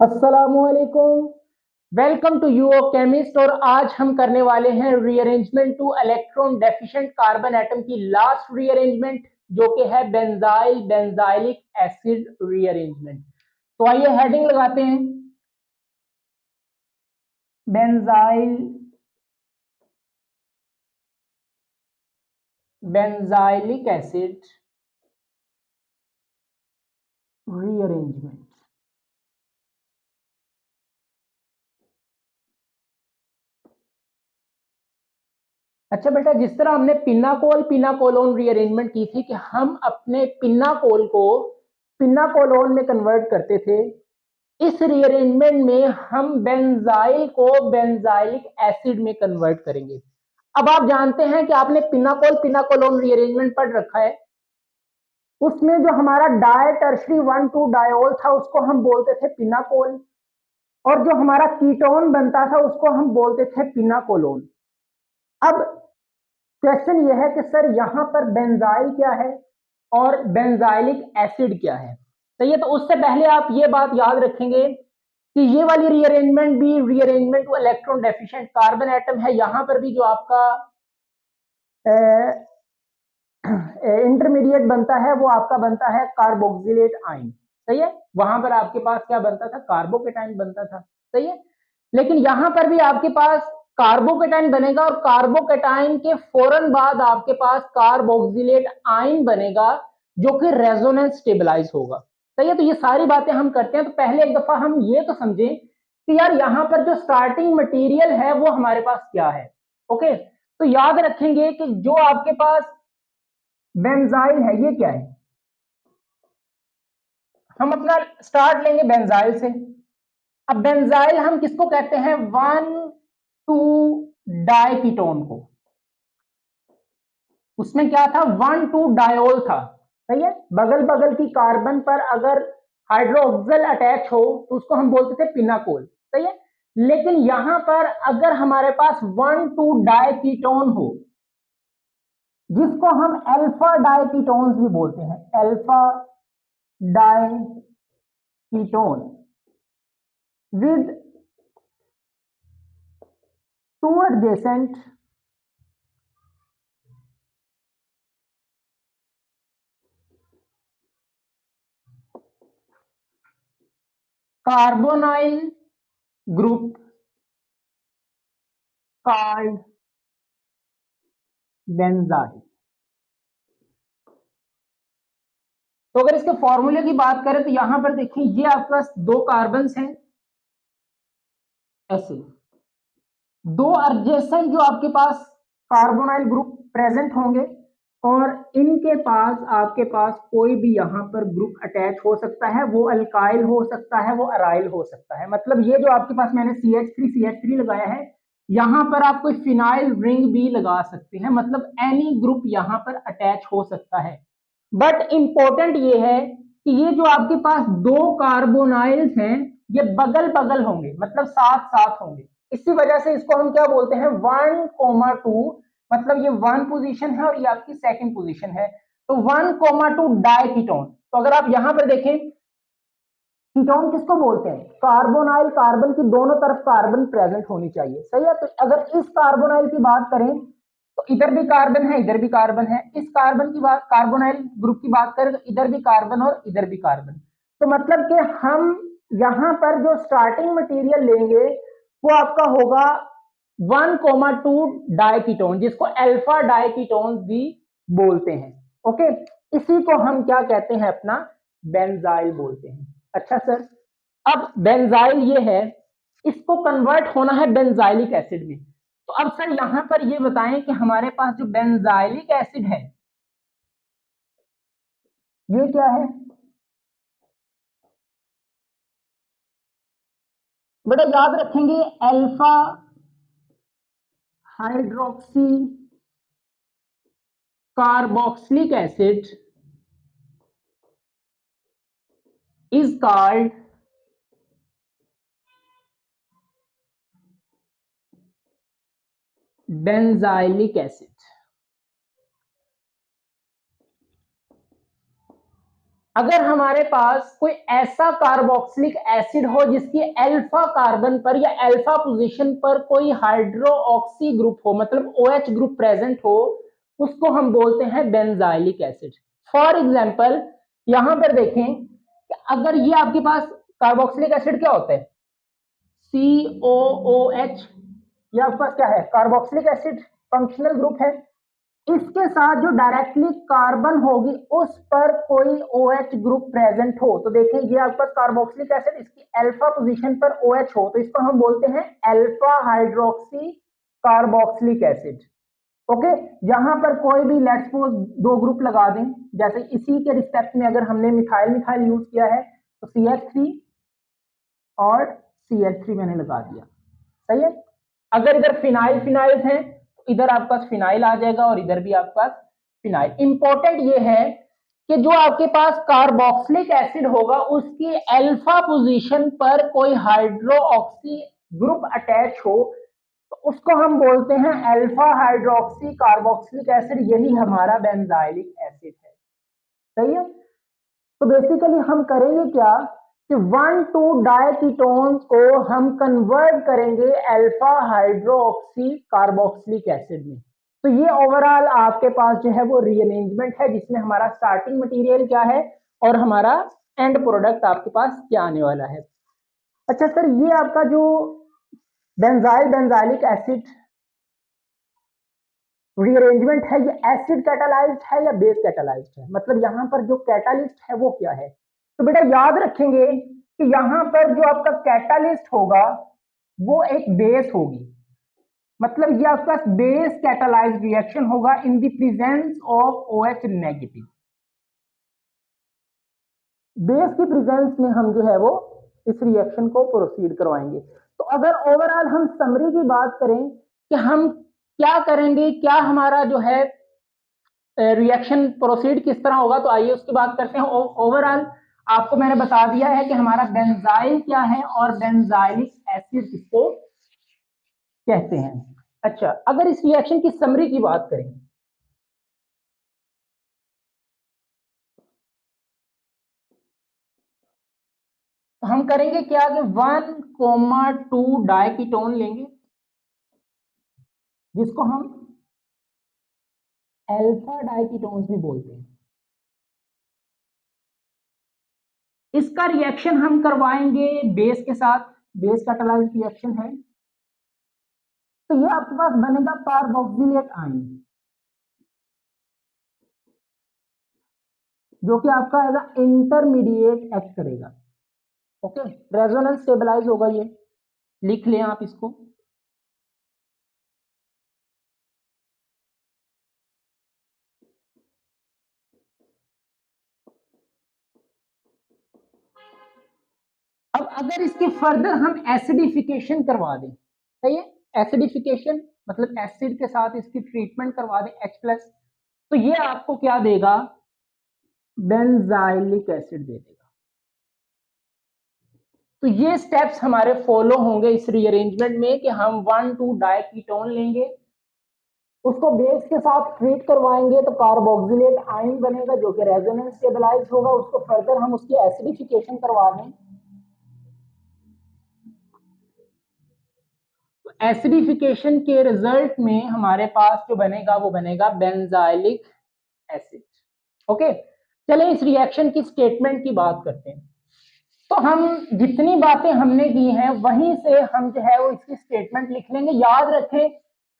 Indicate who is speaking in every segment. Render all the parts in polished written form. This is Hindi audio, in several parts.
Speaker 1: अस्सलामुअलैकुम। Welcome to you chemist. और आज हम करने वाले हैं rearrangement to electron deficient carbon atom की लास्ट रीअरेंजमेंट, जो कि है बेंजाइल बेंजाइलिक एसिड रीअरेंजमेंट। तो आइए हेडिंग लगाते हैं। Benzyl benzylic acid rearrangement. अच्छा बेटा, जिस तरह हमने पिनाकोल पिनाकोलोन रीअरेंजमेंट की थी कि हम अपने पिनाकोल को पिनाकोलोन में कन्वर्ट करते थे, इस रीअरेंजमेंट में हम बेंजाइल को बेंजाइलिक एसिड में कन्वर्ट करेंगे। अब आप जानते हैं कि आपने पिनाकोल पिनाकोलोन रीअरेंजमेंट पढ़ रखा है। उसमें जो हमारा डाई टर्शरी 1,2 डायोल था उसको हम बोलते थे पिनाकोल, और जो हमारा कीटोन बनता था उसको हम बोलते थे पिनाकोलोन। अब क्वेश्चन यह है कि सर यहां पर बेंजाइल क्या है और बेंजाइलिक एसिड क्या है। सही है, तो उससे पहले आप ये बात याद रखेंगे कि ये वाली रीअरेंजमेंट भी rearrangement to electron deficient carbon atom है। यहां पर भी जो आपका इंटरमीडिएट बनता है वो आपका बनता है कार्बोक्सिलेट आयन। सही है, वहां पर आपके पास क्या बनता था, कार्बोकेटाइन बनता था। सही है, लेकिन यहां पर भी आपके पास कार्बोकेटाइन बनेगा और कार्बोकेटाइन के फौरन बाद आपके पास कार्बोक्सिलेट आयन बनेगा, जो कि रेजोनेंस स्टेबलाइज होगा। सही है, तो ये सारी बातें हम करते हैं। तो पहले एक दफा हम ये तो समझें कि यार यहां पर जो स्टार्टिंग मटेरियल है वो हमारे पास क्या है। ओके, तो याद रखेंगे कि जो आपके पास बेंजाइल है ये क्या है। हम अपना स्टार्ट लेंगे बेंजाइल से। अब बेंजाइल हम किसको कहते हैं, 1,2 डायकीटोन को। उसमें क्या था, 1,2 डायोल था। सही है, बगल बगल की कार्बन पर अगर हाइड्रोक्सिल अटैच हो तो उसको हम बोलते थे पिनाकोल। सही है, लेकिन यहां पर अगर हमारे पास 1,2 डायकीटोन हो, जिसको हम अल्फा डायकीटोन्स भी बोलते हैं, alpha डायकीटोन with two adjacent carbonyl group called benzyl। तो अगर इसके फॉर्मूले की बात करें तो यहां पर देखिए, ये आपके पास दो कार्बन हैं ऐसे, दो अर्जेसेंट जो आपके पास कार्बोनाइल ग्रुप प्रेजेंट होंगे, और इनके पास आपके पास कोई भी यहां पर ग्रुप अटैच हो सकता है। वो अल्काइल हो सकता है, वो अराइल हो सकता है। मतलब ये जो आपके पास मैंने CH3 लगाया है, यहां पर आप कोई फिनाइल रिंग भी लगा सकते हैं। मतलब एनी ग्रुप यहां पर अटैच हो सकता है। बट इंपॉर्टेंट ये है कि ये जो आपके पास दो कार्बोनाइल्स हैं ये बगल बगल होंगे, मतलब साथ साथ होंगे। इसी वजह से इसको हम क्या बोलते हैं, 1,2। मतलब ये 1 पोजीशन है और ये आपकी सेकंड पोजीशन है। तो 1,2 डायकीटोन। तो अगर आप यहां पर देखें, कीटोन किसको बोलते हैं, कार्बोनाइल कार्बन की दोनों तरफ कार्बन प्रेजेंट होनी चाहिए। सही है, तो अगर इस कार्बोनाइल की बात करें तो इधर भी कार्बन है, इधर भी कार्बन है। इस कार्बन की बात, कार्बोनाइल ग्रुप की बात करें तो इधर भी कार्बन और इधर भी कार्बन। तो मतलब कि हम यहां पर जो स्टार्टिंग मटेरियल लेंगे वो आपका होगा 1,2 डायकीटोन, जिसको अल्फा डायकीटोन भी बोलते हैं। ओके, इसी को हम क्या कहते हैं, अपना बेंजाइल बोलते हैं। अच्छा सर, अब बेंजाइल ये है, इसको कन्वर्ट होना है बेंजाइलिक एसिड में। तो अब सर यहां पर ये बताएं कि हमारे पास जो बेंजाइलिक एसिड है ये क्या है। बेटा याद रखेंगे, alpha hydroxy carboxylic acid is called benzylic acid. अगर हमारे पास कोई ऐसा कार्बोक्सिलिक एसिड हो जिसकी अल्फा कार्बन पर या अल्फा पोजीशन पर कोई हाइड्रोक्सी ग्रुप हो, मतलब OH ग्रुप प्रेजेंट हो, उसको हम बोलते हैं बेंजाइलिक एसिड। फॉर एग्जांपल यहां पर देखें कि अगर ये आपके पास कार्बोक्सिलिक एसिड क्या होता है, COOH, ये आपके पास क्या है, कार्बोक्सिलिक एसिड फंक्शनल ग्रुप है। इसके साथ जो डायरेक्टली कार्बन होगी उस पर कोई OH ग्रुप प्रेजेंट हो, तो देखें ये आपके पास कार्बोक्सिलिक एसिड, इसकी अल्फा पोजीशन पर OH हो, तो इसको हम बोलते हैं alpha hydroxy carboxylic acid. Okay, यहां पर कोई भी लेट्स सपोज दो ग्रुप लगा दें, जैसे इसी के रिस्पेक्ट में अगर हमने मिथाइल मिथाइल यूज किया है तो CH3 और CH3 मैंने लगा दिया, सही है। अगर इधर फिनाइल फिनाइल है तो इधर आपके पास फिनाइल आ जाएगा और इधर भी आपके पास फिनाइल। इंपॉर्टेंट ये है कि जो आपके पास कार्बोक्सिलिक एसिड होगा उसकी अल्फा पोजीशन पर कोई हाइड्रोक्सी ग्रुप अटैच हो तो उसको हम बोलते हैं अल्फा हाइड्रोक्सी कार्बोक्सिलिक एसिड, यही हमारा बेंजाइलिक एसिड है, सही है। तो बेसिकली हम करेंगे क्या कि 1,2 डायकीटोन्स को हम कन्वर्ट करेंगे अल्फा हाइड्रोक्सी कार्बोक्सिलिक एसिड में। तो ये ओवरऑल आपके पास जो है वो रीअरेंजमेंट है जिसमें हमारा स्टार्टिंग मटेरियल क्या है और हमारा एंड प्रोडक्ट आपके पास क्या आने वाला है। अच्छा सर, ये आपका जो बेंजाइलिक एसिड रीअरेंजमेंट है, ये एसिड कैटालाइज्ड है या बेस कैटालाइज्ड है, मतलब यहां पर जो कैटालिस्ट है वो क्या है। तो बेटा याद रखेंगे कि यहां पर जो आपका कैटालिस्ट होगा वो एक बेस होगी, मतलब ये आपका बेस कैटालाइज्ड रिएक्शन होगा in the presence of OH negative. Base की प्रेजेंस में हम जो है वो इस रिएक्शन को प्रोसीड करवाएंगे। तो अगर ओवरऑल हम समरी की बात करें कि हम क्या करेंगे, क्या हमारा जो है रिएक्शन प्रोसीड किस तरह होगा, तो आइए उसकी बात करते हैं। ओवरऑल आपको मैंने बता दिया है कि हमारा बेंजाइल क्या है और बेंजाइलिक एसिड किसको कहते हैं। अच्छा, अगर इस रिएक्शन की समरी की बात करें तो हम करेंगे क्या कि 1,2 डायकीटोन लेंगे जिसको हम अल्फा डायकीटोन्स भी बोलते हैं। इसका रिएक्शन हम करवाएंगे बेस के साथ, बेस कैटालाइज्ड रिएक्शन है। तो ये आपके पास बनेगा कार्बोक्सिलेट आयन जो कि आपका एज अ इंटरमीडिएट एक्ट करेगा। ओके, रेजोनेंस स्टेबलाइज होगा, ये लिख लें आप इसको। अब अगर इसके फर्दर हम एसिडिफिकेशन करवा दें, सही है, एसिडिफिकेशन मतलब एसिड के साथ इसकी ट्रीटमेंट करवा दें H+, तो ये आपको क्या देगा, बेंजाइलिक एसिड दे देगा। तो ये स्टेप्स हमारे फॉलो होंगे इस रीअरेंजमेंट में कि हम 1,2 डायकीटोन लेंगे, उसको बेस के साथ ट्रीट करवाएंगे तो कार्बोक्सिलेट आयन बनेगा जो कि रेजोनेंस स्टेबलाइज होगा, उसको फर्दर हम उसकी एसिडिफिकेशन करवा दें तो एसिडिफिकेशन के रिजल्ट में हमारे पास जो बनेगा वो बनेगा बेंजाइलिक एसिड। ओके, चलें इस रिएक्शन की स्टेटमेंट की बात करते हैं। तो हम जितनी बातें हमने की हैं वहीं से हम जो है वो इसकी स्टेटमेंट लिख लेंगे। याद रखें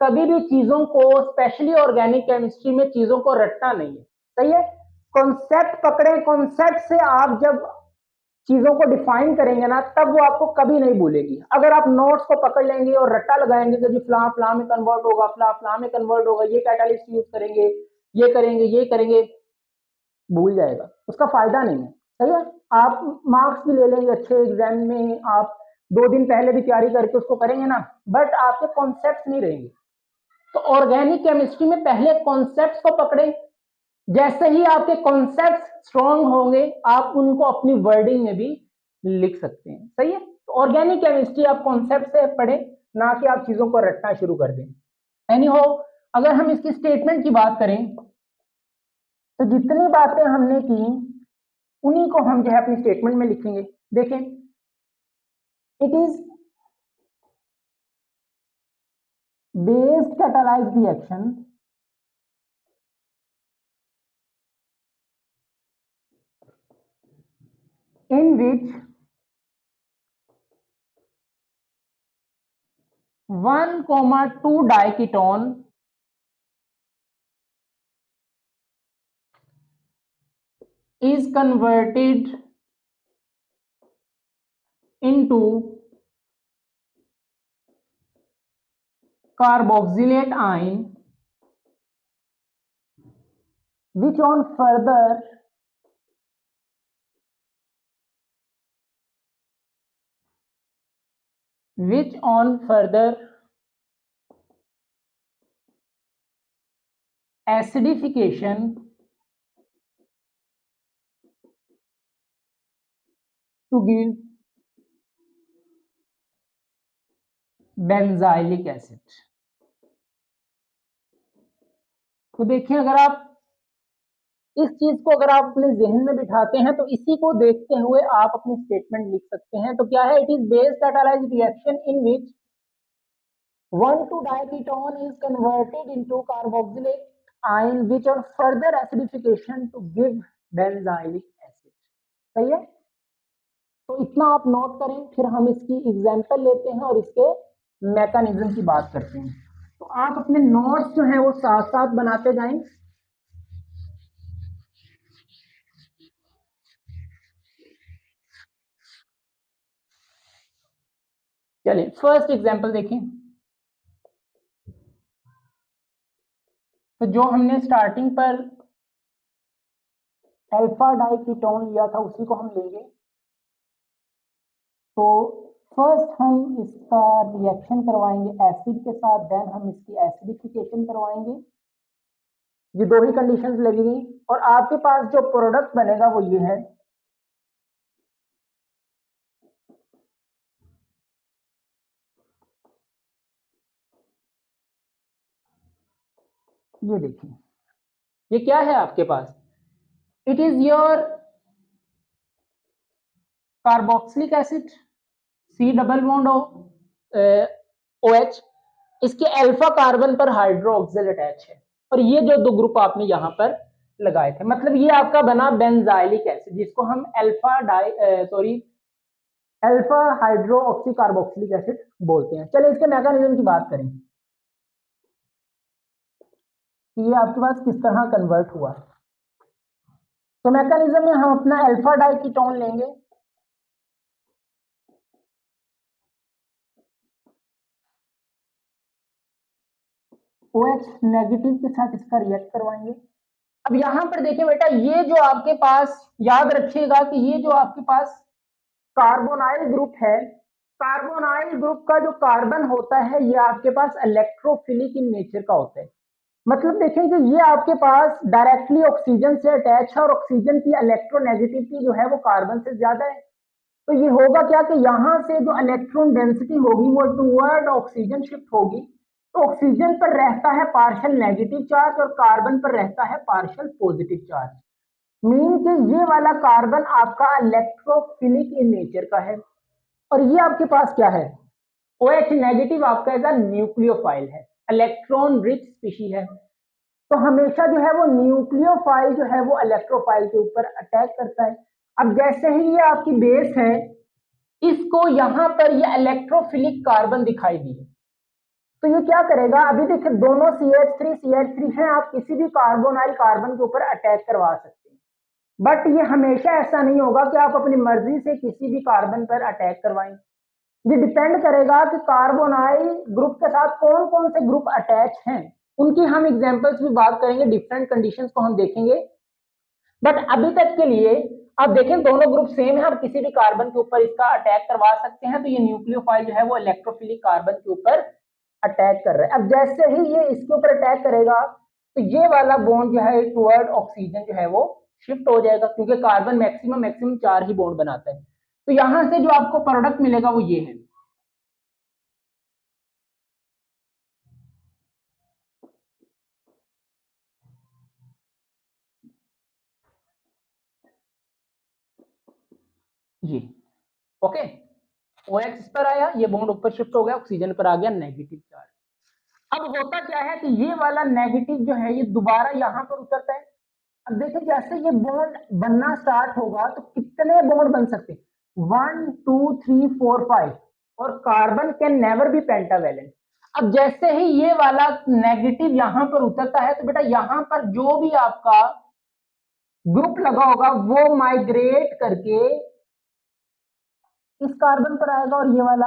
Speaker 1: कभी भी चीजों को, स्पेशली ऑर्गेनिक केमिस्ट्री में चीजों को रटना नहीं है, सही है। कॉन्सेप्ट पकड़े, कॉन्सेप्ट से आप जब चीजों को डिफाइन करेंगे ना तब वो आपको कभी नहीं भूलेगी। अगर आप नोट्स को पकड़ लेंगे और रट्टा लगाएंगे कि फलां फलां में कन्वर्ट होगा, फलां फलां में कन्वर्ट होगा, ये कैटालिस्ट यूज करेंगे, ये करेंगे, ये करेंगे, भूल जाएगा, उसका फायदा नहीं है, सही है। आप मार्क्स भी ले लेंगे अच्छे एग्जाम में, आप 2 दिन पहले भी तैयारी करके उसको करेंगे ना, बट आपके कॉन्सेप्ट नहीं रहेंगे। तो ऑर्गेनिक केमिस्ट्री में पहले कॉन्सेप्ट्स को पकड़े, जैसे ही आपके कॉन्सेप्ट स्ट्रांग होंगे आप उनको अपनी वर्डिंग में भी लिख सकते हैं, सही है। तो ऑर्गेनिक केमिस्ट्री आप कॉन्सेप्ट से पढ़े, ना कि आप चीजों को रटना शुरू कर दें। एनी हो, अगर हम इसकी स्टेटमेंट की बात करें तो जितनी बातें हमने की उन्हीं को हम जो है अपनी स्टेटमेंट में लिखेंगे। देखें, it is based catalysed reaction in which 1,2 diketone is converted into carboxylate ion, which on further acidification to give benzylic acid। तो देखिए, अगर आप इस चीज को अगर आप अपने जहन में बिठाते हैं तो इसी को देखते हुए आप अपनी स्टेटमेंट लिख सकते हैं। तो क्या है, it is based catalysed reaction in which 1,2-diketone is converted into carboxylate ion which on further acidification to give benzylic acid। सही है, तो इतना आप नोट करें, फिर हम इसकी एग्जांपल लेते हैं और इसके मैकेनिज्म की बात करते हैं। तो आप अपने नोट्स जो है वो साथ साथ बनाते जाएं। चलिए फर्स्ट एग्जांपल देखें। तो जो हमने स्टार्टिंग पर अल्फा डाइकीटोन लिया था उसी को हम लेंगे। तो फर्स्ट हम इसका रिएक्शन करवाएंगे एसिड के साथ, देन हम इसकी एसिडिफिकेशन करवाएंगे। ये दो ही कंडीशंस लगेंगी और आपके पास जो प्रोडक्ट बनेगा वो ये है। ये देखिए, ये क्या है आपके पास, it is your carboxylic acid C double bond O H, इसके अल्फा कार्बन पर हाइड्रोक्सिल अटैच है और ये जो दो ग्रुप आपने यहां पर लगाए थे, मतलब ये आपका बना बेंजाइलिक एसिड जिसको हम alpha hydro oxy carboxylic acid बोलते हैं। चलिए इसके मैकेनिज्म की बात करें कि ये आपके पास किस तरह कन्वर्ट हुआ। तो मैकेनिज्म में हम अपना अल्फा डाइकीटोन लेंगे, OH नेगेटिव के साथ इसका रिएक्ट करवाएंगे। अब यहां पर देखिए बेटा, ये जो आपके पास, याद रखिएगा कि ये जो आपके पास कार्बोनाइल ग्रुप है, कार्बोनाइल ग्रुप का जो कार्बन होता है ये आपके पास इलेक्ट्रोफिलिक इन नेचर का होता है। मतलब देखें कि ये आपके पास डायरेक्टली ऑक्सीजन से अटैच है और ऑक्सीजन की इलेक्ट्रोनेगेटिविटी जो है वो कार्बन से ज्यादा है। तो ये होगा क्या कि यहां से जो इलेक्ट्रॉन डेंसिटी होगी वो टूवर्ड ऑक्सीजन शिफ्ट होगी। तो ऑक्सीजन पर रहता है पार्शियल नेगेटिव चार्ज और कार्बन पर रहता है पार्शियल पॉजिटिव चार्ज। मीन कि ये वाला कार्बन आपका इलेक्ट्रोफिलिक इन नेचर का है और ये आपके पास क्या है, OH नेगेटिव आपका एज न्यूक्लियोफाइल है, इलेक्ट्रॉन रिच स्पीशी है। तो हमेशा जो है वो न्यूक्लियोफाइल जो है वो इलेक्ट्रोफाइल के ऊपर अटैक करता है। अब जैसे ही ये आपकी बेस है, इसको यहां पर ये इलेक्ट्रोफिलिक कार्बन दिखाई दिए, तो ये क्या करेगा, अभी देखिए दोनों CH3 हैं, आप किसी भी कार्बोनाइल कार्बन के ऊपर अटैक करवा सकते हैं। बट ये हमेशा ऐसा नहीं होगा कि आप अपनी मर्जी से किसी भी कार्बन पर अटैक करवाएं। ये डिपेंड करेगा कि कार्बोनाइल ग्रुप के साथ कौन कौन से ग्रुप अटैच हैं, उनकी हम एग्जांपल्स भी बात करेंगे, डिफरेंट कंडीशंस को हम देखेंगे। बट अभी तक के लिए आप देखें दोनों ग्रुप सेम है, आप किसी भी कार्बन के ऊपर इसका अटैक करवा सकते हैं। तो ये न्यूक्लियोफाइल जो है वो इलेक्ट्रोफिलिक कार्बन के ऊपर अटैक कर रहा है। अब जैसे ही ये इसके ऊपर अटैक करेगा तो ये वाला बॉन्ड जो है टुवर्ड ऑक्सीजन जो है वो शिफ्ट हो जाएगा, क्योंकि कार्बन मैक्सिमम 4 ही बॉन्ड बनाता है। तो यहां से जो आपको प्रोडक्ट मिलेगा वो ये है। ये ओके, OH इस पर आया, ये बॉन्ड ऊपर शिफ्ट हो गया, ऑक्सीजन पर आ गया नेगेटिव चार्ज। अब होता क्या है कि ये वाला नेगेटिव जो है ये दोबारा यहां पर उतरता है। अब देखिए जैसे ये बॉन्ड बनना स्टार्ट होगा तो कितने बॉन्ड बन सकते हैं, 1 2 3 4 5, और carbon can never be pentavalent. अब जैसे ही ये वाला नेगेटिव यहां पर उतरता है तो बेटा यहां पर जो भी आपका ग्रुप लगा होगा वो माइग्रेट करके इस कार्बन पर आएगा, और ये वाला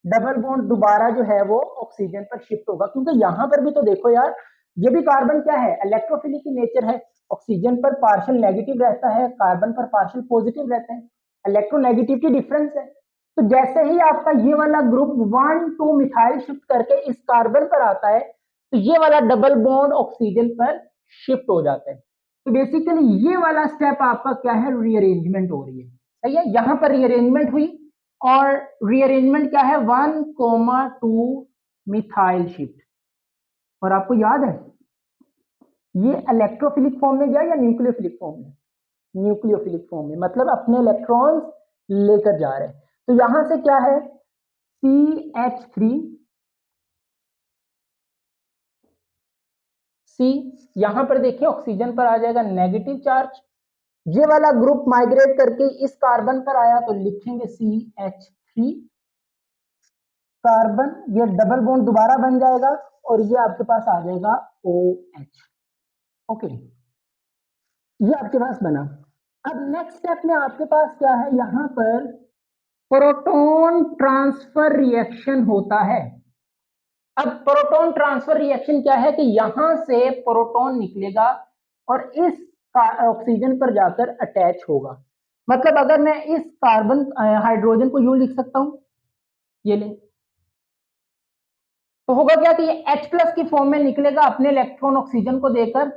Speaker 1: डबल बॉन्ड दोबारा जो है वो ऑक्सीजन पर शिफ्ट होगा। क्योंकि यहां पर भी तो देखो यार, ये भी कार्बन क्या है, इलेक्ट्रोफिलिक की नेचर है, ऑक्सीजन पर पार्शियल नेगेटिव रहता है, कार्बन पर पार्शियल पॉजिटिव रहता है, इलेक्ट्रोनेगेटिविटी डिफरेंस है। तो जैसे ही आपका ये वाला ग्रुप 1 2 मिथाइल शिफ्ट करके इस कार्बन पर आता है तो ये वाला डबल बॉन्ड ऑक्सीजन पर शिफ्ट हो जाता है। तो बेसिकली ये वाला स्टेप आपका क्या है, रीअरेंजमेंट हो रही है, सही है। यहां पर रीअरेंजमेंट हुई, और रीअरेंजमेंट क्या है, 1,2 मिथाइल शिफ्ट। और आपको याद है ये इलेक्ट्रोफिलिक फॉर्म में गया या न्यूक्लियोफिलिक फॉर्म में, न्यूक्लियोफिलिक फॉर्म में, मतलब अपने इलेक्ट्रॉन्स लेकर जा रहे हैं। तो यहां से क्या है, CH3 C, यहां पर देखिए ऑक्सीजन पर आ जाएगा नेगेटिव चार्ज, ये वाला ग्रुप माइग्रेट करके इस कार्बन पर आया तो लिखेंगे CH3 कार्बन, ये डबल बॉन्ड दोबारा बन जाएगा और ये आपके पास आ जाएगा OH। ओके, ये आपके पास बना। अब नेक्स्ट स्टेप में आपके पास क्या है, यहां पर प्रोटॉन ट्रांसफर रिएक्शन होता है। अब प्रोटॉन ट्रांसफर रिएक्शन क्या है कि यहां से प्रोटॉन निकलेगा और इस ऑक्सीजन पर जाकर अटैच होगा। मतलब अगर मैं इस कार्बन हाइड्रोजन को यूं लिख सकता हूं, ये ले, तो होगा क्या कि ये H+ की फॉर्म में निकलेगा अपने इलेक्ट्रॉन ऑक्सीजन को देकर,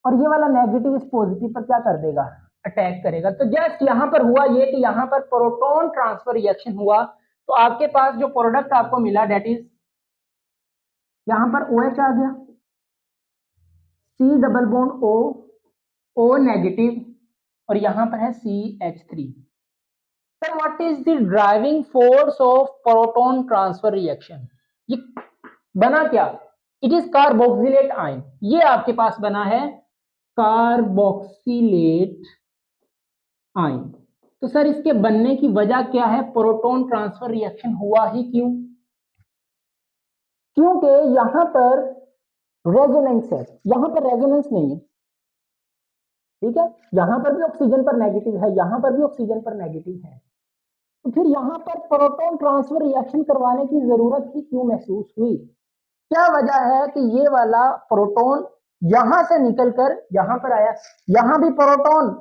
Speaker 1: और ये वाला नेगेटिव इस पॉजिटिव पर क्या कर देगा, अटैक करेगा। तो जस्ट यहां पर हुआ ये कि यहां पर प्रोटॉन ट्रांसफर रिएक्शन हुआ, तो आपके पास जो प्रोडक्ट आपको मिला दैट इज, यहां पर OH आ गया, C double bond O negative, और यहां पर है CH3। Sir what is the driving force of proton transfer reaction, ये बना क्या, इट इज कार्बोक्सिलेट आयन, ये आपके पास बना है कार्बोक्सिलेट आयन। तो सर इसके बनने की वजह क्या है, प्रोटॉन ट्रांसफर रिएक्शन हुआ ही क्यों, क्योंकि यहां पर रेजोनेंस है, यहां पर रेजोनेंस नहीं है, ठीक है, यहां पर भी ऑक्सीजन पर नेगेटिव है, यहां पर भी ऑक्सीजन पर नेगेटिव है, तो फिर यहां पर प्रोटॉन ट्रांसफर रिएक्शन करवाने की जरूरत ही क्यों महसूस हुई। क्या वजह है कि ये वाला प्रोटॉन यहां से निकलकर यहां पर आया, यहां भी प्रोटॉन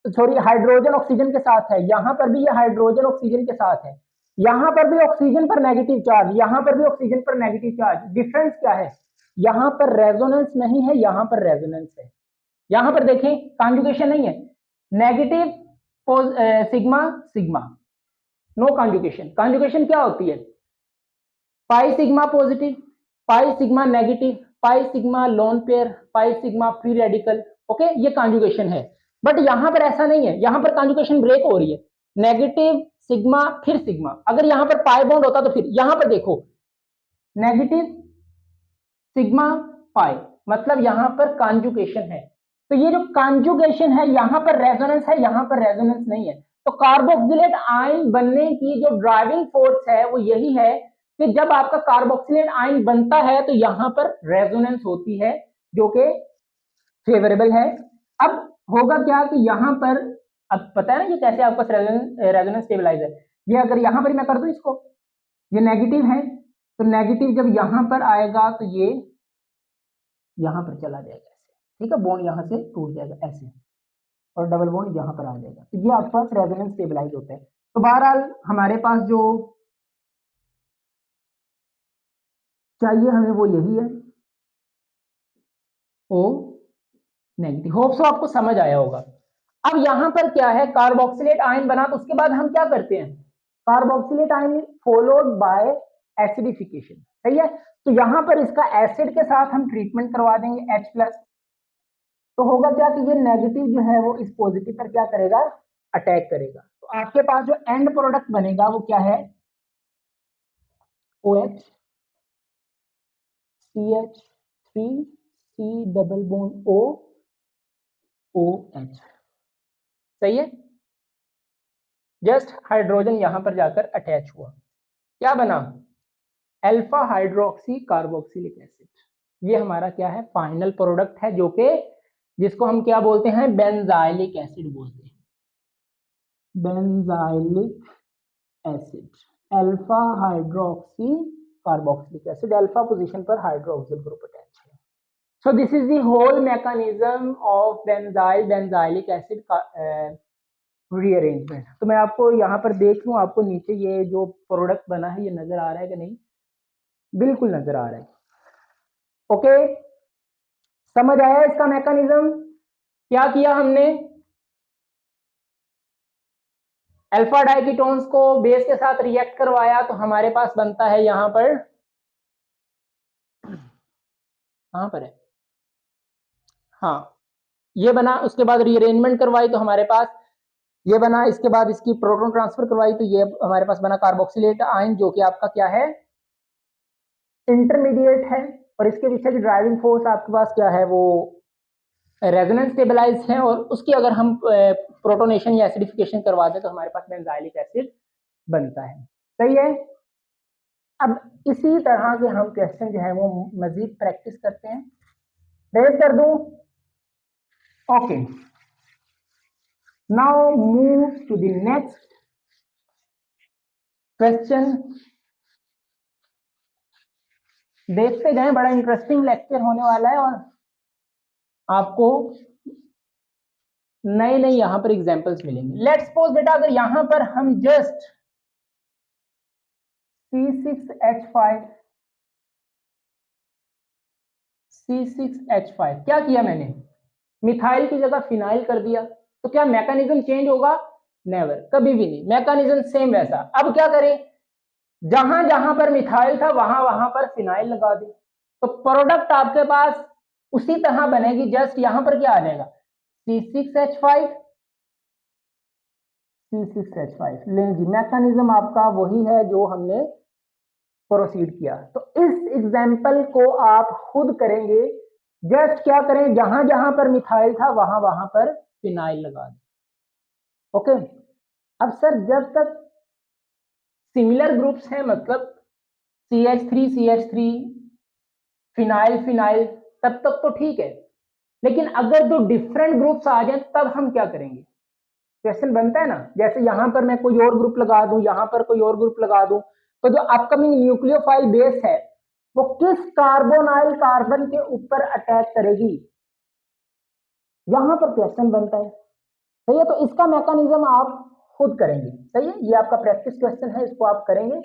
Speaker 1: सॉरी हाइड्रोजन ऑक्सीजन के साथ है, यहां पर भी ये हाइड्रोजन ऑक्सीजन के साथ है, यहां पर भी ऑक्सीजन पर नेगेटिव चार्ज, यहां पर भी ऑक्सीजन पर नेगेटिव चार्ज। डिफरेंस क्या है, यहां पर रेजोनेंस नहीं है, यहां पर रेजोनेंस है। यहां पर देखें कॉन्जुगेशन नहीं है, negative sigma sigma, no conjugation. Conjugation क्या होती है, pi sigma positive, pi sigma negative, pi sigma lone pair, pi sigma free radical, okay, ये कॉन्जुगेशन है। बट यहां पर ऐसा नहीं है, यहां पर कॉन्जुगेशन ब्रेक हो रही है, नेगेटिव सिग्मा फिर सिग्मा। अगर यहां पर पाई बॉन्ड होता तो फिर यहां पर देखो नेगेटिव सिग्मा पाई, मतलब यहां पर कॉन्जुगेशन है। तो ये जो कॉन्जुगेशन है यहां पर रेजोनेंस है, यहां पर रेजोनेंस नहीं है। तो कार्बोक्सिलेट आयन बनने की जो ड्राइविंग फोर्स है वो यही है कि जब आपका कार्बोक्सिलेट आयन बनता है तो यहां पर रेजोनेंस होती है जो कि फेवरेबल है। अब होगा क्या कि यहां पर, अब पता है ना ये कैसे आपका रेजोनेंस स्टेबलाइज है, ये अगर यहां पर मैं कर दूं इसको, ये नेगेटिव है, तो नेगेटिव जब यहां पर आएगा तो ये यहां पर चला जाएगा ऐसे, ठीक है, बॉन्ड यहां से टूट जाएगा ऐसे, और डबल बॉन्ड यहां पर आ जाएगा, तो ये आपके पास रेजोनेंस स्टेबलाइज होता है। तो बहरहाल हमारे पास जो चाहिए हमें वो यही है, O नेगेटिव। होप सो आपको समझ आया होगा। अब यहां पर क्या है, कार्बोक्सिलेट आयन बना तो उसके बाद हम क्या करते हैं, carboxylate ion followed by acidification, सही है। तो यहां पर इसका एसिड के साथ हम ट्रीटमेंट करवा देंगे H+, तो होगा क्या कि ये नेगेटिव जो है वो इस पॉजिटिव पर क्या करेगा, अटैक करेगा। तो आपके पास जो एंड प्रोडक्ट बनेगा वो क्या है, OH CH3 C double bond O OH, सही है। जस्ट हाइड्रोजन यहां पर जाकर अटैच हुआ, क्या बना, अल्फा हाइड्रोक्सी कार्बोक्सिलिक एसिड। ये हमारा क्या है, फाइनल प्रोडक्ट है, जो कि जिसको हम क्या बोलते हैं, बेंजाइलिक एसिड बोलते हैं, benzylic acid, alpha hydroxy carboxylic acid, alpha position पर हाइड्रोक्सिल ग्रुप अटैच है। So this is the whole mechanism of benzylic acid rearrangement. तो मैं आपको यहाँ पर देख लूँ, आपको नीचे ये जो प्रोडक्ट बना है ये नजर आ रहा है कि नहीं, बिल्कुल नजर आ रहा है। ओके, समझ आया इसका मैकेनिज्म। क्या किया हमने, अल्फा डाइकीटोन्स को बेस के साथ रिएक्ट करवाया, तो हमारे पास बनता है यहां पर, कहां पर है, हाँ ये बना। उसके बाद रीअरेंजमेंट करवाई तो हमारे पास ये बना। इसके बाद इसकी प्रोटॉन ट्रांसफर करवाई तो ये हमारे पास बना कार्बोक्सिलेट आयन, जो कि आपका क्या है, इंटरमीडिएट है। और इसके पीछे की ड्राइविंग फोर्स आपके पास क्या है, वो रेजोनेंस स्टेबलाइज है। और उसकी अगर हम प्रोटोनेशन या एसिडिफिकेशन करवा दें तो हमारे पास बेंजाइलिक एसिड बनता है, सही है। अब इसी तरह के हम क्वेश्चन जो है वो मजीद प्रैक्टिस करते हैं, रेज कर दूं। Okay, now move to the next question. देखते जाएं, बड़ा इंटरेस्टिंग लेक्चर होने वाला है और आपको नए नए यहां पर एग्जांपल्स मिलेंगे। लेट्स सपोज बेटा, अगर यहां पर हम जस्ट C6H5 क्या किया मैंने, मिथाइल की जगह फिनाइल कर दिया, तो क्या मैकेनिज्म चेंज होगा, नेवर, कभी भी नहीं, मैकेनिज्म सेम वैसा। अब क्या करें, जहां जहां पर मिथाइल था वहां वहां पर फिनाइल लगा दे, तो प्रोडक्ट आपके पास उसी तरह बनेगी। जस्ट यहां पर क्या आ जाएगा, C6H5 C6H5, लें जी, मैकेनिज्म आपका वही है जो हमने प्रोसीड किया। तो इस एग्जाम्पल को आप खुद करेंगे। जस्ट क्या करें, जहां जहां पर मिथाइल था वहां वहां पर फिनाइल लगा दें। ओके, अब सर जब तक सिमिलर ग्रुप्स हैं, मतलब CH3 फिनाइल फिनाइल, तब तक तो ठीक है। लेकिन अगर दो डिफरेंट ग्रुप्स आ जाए तब हम क्या करेंगे, क्वेश्चन बनता है ना। जैसे यहां पर मैं कोई और ग्रुप लगा दूं, यहां पर कोई और ग्रुप लगा दूं, तो जो अपकमिंग न्यूक्लियोफाइल बेस है वो किस कार्बोनाइल कार्बन के ऊपर अटैक करेगी, यहां पर क्वेश्चन बनता है, सही है। तो इसका मैकेनिज्म आप खुद करेंगे, सही है। ये आपका प्रैक्टिस क्वेश्चन है, इसको आप करेंगे।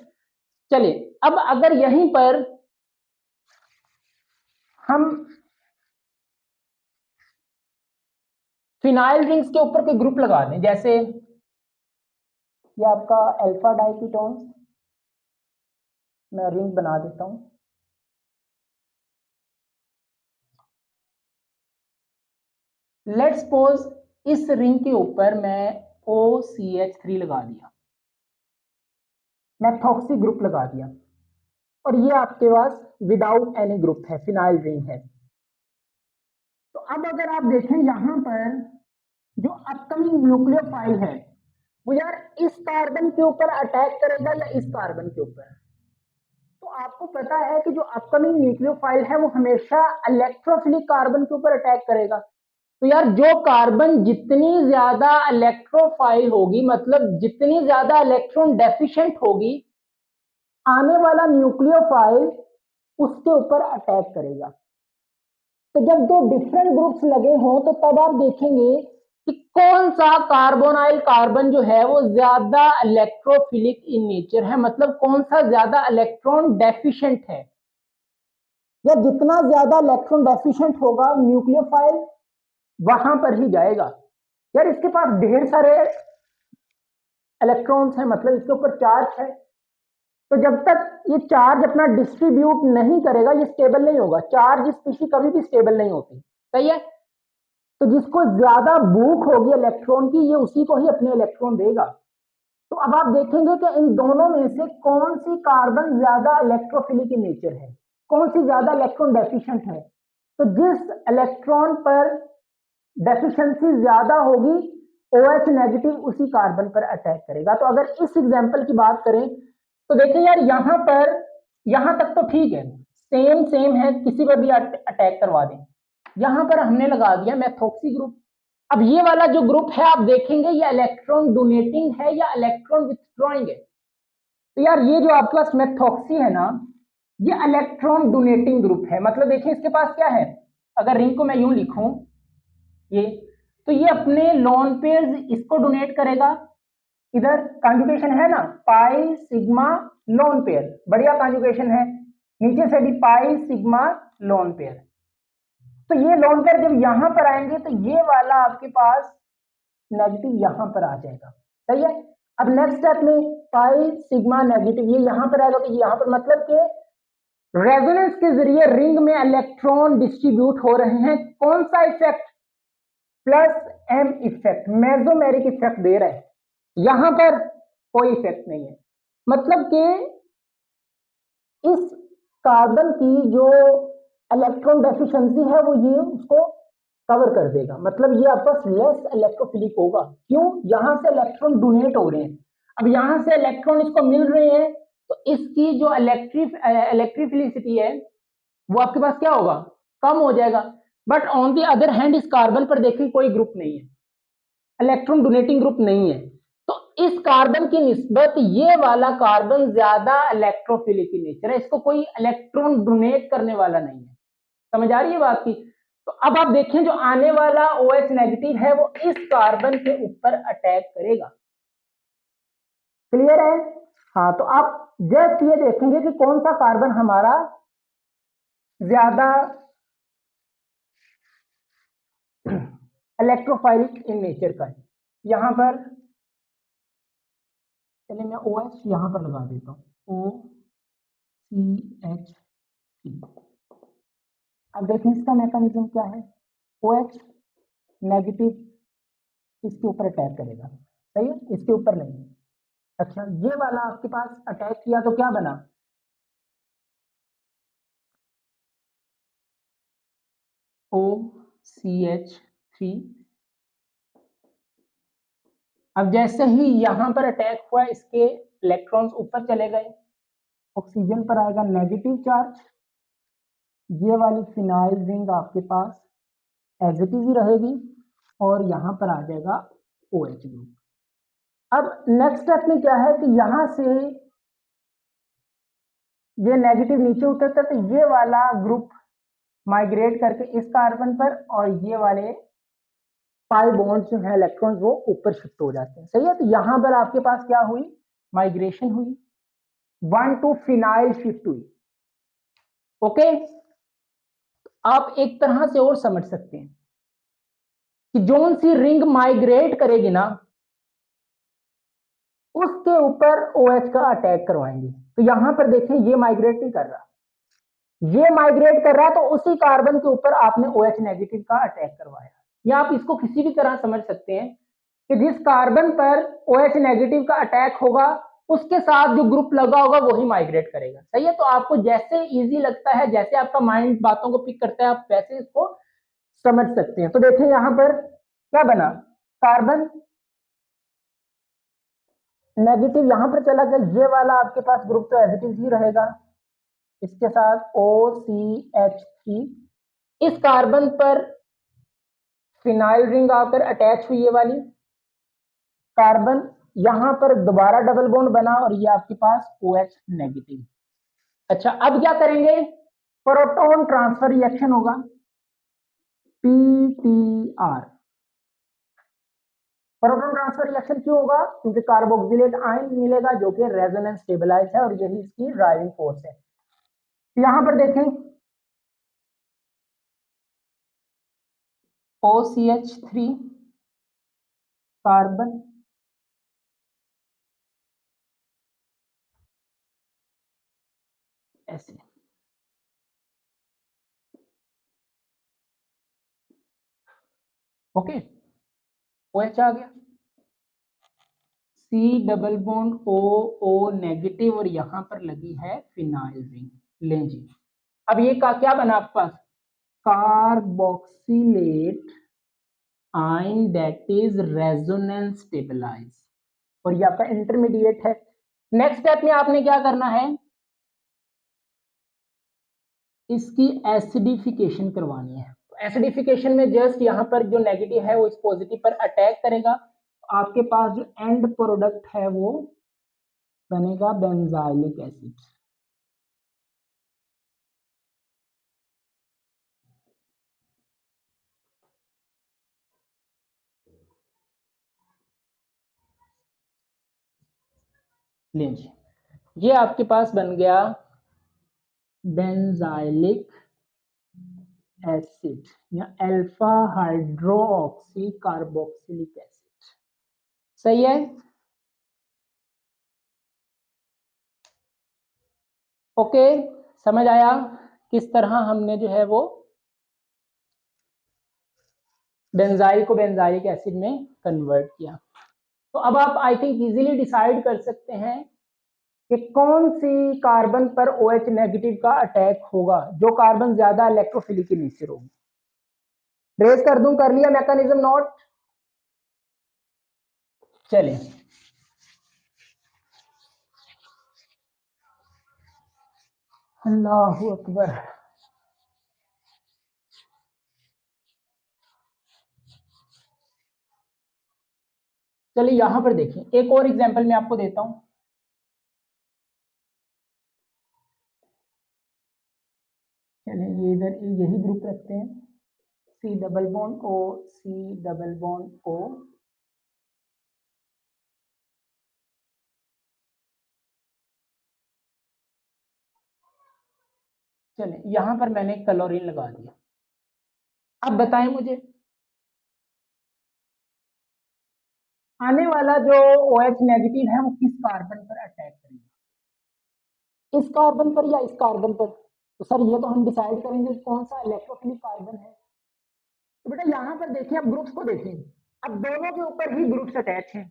Speaker 1: चलिए, अब अगर यहीं पर हम फिनाइल रिंग्स के ऊपर कोई ग्रुप लगा दें, जैसे ये आपका अल्फा डाइकीटोन, मैं रिंग बना देता हूं। लेट्स सपोज इस रिंग के ऊपर मैं OCH3 लगा दिया, मेथॉक्सी ग्रुप लगा दिया, और ये आपके पास विदाउट एनी ग्रुप है, फिनाइल रिंग है। तो अब अगर आप देखें यहां पर जो अपकमिंग न्यूक्लियोफाइल है वो यार इस कार्बन के ऊपर अटैक करेगा या इस कार्बन के ऊपर। तो आपको पता है कि जो अपकमिंग न्यूक्लियोफाइल है वो हमेशा इलेक्ट्रोफिलिक कार्बन के ऊपर अटैक करेगा। तो यार जो कार्बन जितनी ज्यादा इलेक्ट्रोफाइल होगी, मतलब जितनी ज्यादा इलेक्ट्रॉन डेफिशिएंट होगी, आने वाला न्यूक्लियोफाइल उसके ऊपर अटैक करेगा। तो जब दो डिफरेंट ग्रुप्स लगे हों तो तब आप देखेंगे कि कौन सा कार्बोनाइल कार्बन जो है वो ज्यादा इलेक्ट्रोफिलिक इन नेचर है, मतलब कौन सा ज्यादा इलेक्ट्रॉन डेफिशिएंट है। या जितना ज्यादा इलेक्ट्रॉन डेफिशिएंट होगा न्यूक्लियोफाइल वहां पर ही जाएगा। यार इसके पास ढेर सारे इलेक्ट्रॉन्स हैं, मतलब इसके ऊपर चार्ज है। तो जब तक ये चार्ज अपना डिस्ट्रीब्यूट नहीं करेगा ये स्टेबल नहीं होगा। चार्ज स्पीशीज कभी भी स्टेबल नहीं होती, सही है। तो जिसको ज्यादा भूख होगी इलेक्ट्रॉन की, ये उसी को ही अपने इलेक्ट्रॉन देगा। तो अब आप देखेंगे कि इन दोनों में से कौन सी कार्बन ज्यादा इलेक्ट्रोफिलिक इन नेचर है, कौन सी ज्यादा इलेक्ट्रॉन डेफिशिएंट है। तो जिस इलेक्ट्रॉन पर डेफिशिएंसी ज्यादा होगी, OH नेगेटिव उसी कार्बन पर अटैक करेगा। तो अगर इस एग्जांपल की बात करें तो देखिए यार, यहां पर यहां तक तो ठीक है, सेम सेम है, किसी पर भी अटैक करवा दें। यहां पर हमने लगा दिया मेथॉक्सी ग्रुप। अब ये वाला जो ग्रुप है आप देखेंगे ये इलेक्ट्रॉन डोनेटिंग है या इलेक्ट्रॉन विथड्रॉइंग है। तो यार ये जो आपके पास मेथॉक्सी है ना, ये इलेक्ट्रॉन डोनेटिंग ग्रुप है। मतलब देखिए इसके पास क्या है, अगर रिंग को मैं यूं लिखूं ये, तो ये अपने लोन पेयर्स इसको डोनेट करेगा। इधर कॉन्जुगेशन है ना, पाई सिग्मा लोन पेयर, बढ़िया कॉन्जुगेशन है। नीचे से भी पाई सिग्मा लोन पेयर। तो ये लोन पेयर जब यहां पर आएंगे तो ये वाला आपके पास नेगेटिव यहां पर आ जाएगा, सही है। अब नेक्स्ट स्टेप में पाई सिग्मा नेगेटिव ये यहां पर आएगा, तो यहां पर मतलब कि रेजोनेंस के जरिए रिंग में इलेक्ट्रॉन डिस्ट्रीब्यूट हो रहे हैं। कौन सा effect, plus M effect, mesomeric effect दे रहा है। यहां पर कोई इफेक्ट नहीं है, मतलब कि इस कार्बन की जो इलेक्ट्रॉन डेफिशिएंसी है वो ये उसको कवर कर देगा। मतलब ये आपका लेस इलेक्ट्रोफिलिक होगा। क्यों, यहां से इलेक्ट्रॉन डोनेट हो रहे हैं। अब यहां से इलेक्ट्रॉन इसको मिल रहे हैं, तो इसकी जो इलेक्ट्रिफिलिसिटी है वो आपके पास क्या होगा, कम हो जाएगा। But on the other hand इस कार्बन पर देखें कोई ग्रुप नहीं है, इलेक्ट्रॉन डोनेटिंग ग्रुप नहीं है। तो इस कार्बन की निस्बत ये वाला कार्बन ज्यादा इलेक्ट्रोफिलिक की नेचर है, इसको कोई इलेक्ट्रॉन डोनेट करने वाला नहीं है। समझ आ रही है बात की। तो अब आप देखें जो आने वाला OH नेगेटिव है वो इस कार्बन के ऊपर अटैक करेगा। क्लियर है। हाँ, तो आप जस्ट ये देखेंगे कि कौन सा कार्बन हमारा ज्यादा इलेक्ट्रोफाइलिक इन नेचर का है। यहां पर चलिए मैं OH यहां पर लगा देता हूं, OCH3। अब देखें इसका मैकेनिज्म क्या है, OH नेगेटिव इसके ऊपर अटैक करेगा, सही है, इसके ऊपर नहीं। अच्छा, ये वाला आपके पास अटैक किया तो क्या बना, OCH3। अब जैसे ही यहां पर अटैक हुआ इसके इलेक्ट्रॉन्स ऊपर चले गए, ऑक्सीजन पर आएगा नेगेटिव चार्ज, ये वाली फिनाइल रिंग आपके पास एज इट इज ही रहेगी और यहां पर आ जाएगा OH ग्रुप। अब नेक्स्ट स्टेप में क्या है कि यहां से ये नेगेटिव नीचे उतरता है, तो ये वाला ग्रुप माइग्रेट करके इस कार्बन पर, और ये वाले पाई बॉन्ड्स जो है इलेक्ट्रॉन्स वो ऊपर शिफ्ट हो जाते हैं, सही है। तो यहां पर आपके पास क्या हुई, माइग्रेशन हुई, 1 to फिनाइल शिफ्ट हुई। ओके, आप एक तरह से और समझ सकते हैं कि जोन सी रिंग माइग्रेट करेगी ना उसके ऊपर OH का अटैक करवाएंगे। तो यहां पर देखें ये माइग्रेट नहीं कर रहा, ये माइग्रेट कर रहा है, तो उसी कार्बन के ऊपर आपने OH नेगेटिव का अटैक करवाया। या आप इसको किसी भी तरह समझ सकते हैं कि जिस कार्बन पर OH नेगेटिव का अटैक होगा उसके साथ जो ग्रुप लगा होगा वही माइग्रेट करेगा, सही है। तो आपको जैसे इजी लगता है, जैसे आपका माइंड बातों को पिक करता है, आप वैसे इसको समझ सकते हैं। तो देखिए यहां पर क्या बना, कार्बन नेगेटिव यहां पर चला गया, ये वाला आपके पास ग्रुप तो एज इट इज ही रहेगा, इसके साथ OCH3। इस कार्बन पर फिनाइल रिंग आकर अटैच हुई, ये वाली कार्बन यहां पर दोबारा डबल बॉन्ड बना और ये आपके पास OH नेगेटिव। अच्छा, अब क्या करेंगे, प्रोटॉन ट्रांसफर रिएक्शन होगा, PTR। प्रोटॉन ट्रांसफर रिएक्शन क्यों होगा, क्योंकि कार्बोक्सिलेट आयन मिलेगा जो कि रेजोनेंस स्टेबलाइज है और यही इसकी ड्राइविंग फोर्स है। यहां पर देखें OCH3 कार्बन ऐसे, ओके, OH आ गया, C double bond O negative और यहां पर लगी है फिनाइल रिंग। लें जी, अब ये का क्या बना आपके पास, carboxylate ion that is resonance stabilize, और ये आपका इंटरमीडिएट है। नेक्स्ट स्टेप में आपने क्या करना है, इसकी एसिडिफिकेशन करवानी है। एसिडिफिकेशन में जस्ट यहाँ पर जो नेगेटिव है वो इस पॉजिटिव पर अटैक करेगा, आपके पास जो एंड प्रोडक्ट है वो बनेगा बेंजाइलिक एसिड। लीजिए, ये आपके पास बन गया बेंजाइलिक एसिड या अल्फा हाइड्रोक्सी कार्बोक्सिलिक एसिड। सही है, ओके, समझ आया किस तरह हमने जो है वो बेंजाइल को बेंजाइलिक एसिड में कन्वर्ट किया। तो अब आप आई थिंक इजीली डिसाइड कर सकते हैं कि कौन सी कार्बन पर OH नेगेटिव का अटैक होगा, जो कार्बन ज्यादा इलेक्ट्रोफिलिक की नेचर होगी। ट्रेस कर दूं, कर लिया मैकेनिज्म नोट, चलिए अल्लाहू अकबर। चलिए यहां पर देखिए, एक और एग्जांपल मैं आपको देता हूं। चलिए ये इधर यही ग्रुप रखते हैं, C double bond O, C double bond O, चलिए यहां पर मैंने क्लोरीन लगा दिया। अब बताएं मुझे, आने वाला जो OH नेगेटिव है वो किस कार्बन पर अटैक करेगा, इस कार्बन पर या इस कार्बन पर? तो सर ये तो हम डिसाइड करेंगे कौन सा इलेक्ट्रोफिलिक कार्बन है। तो बेटा यहाँ पर देखिए, अब ग्रुप्स को देखें, अब दोनों के ऊपर ही ग्रुप्स अटैच हैं।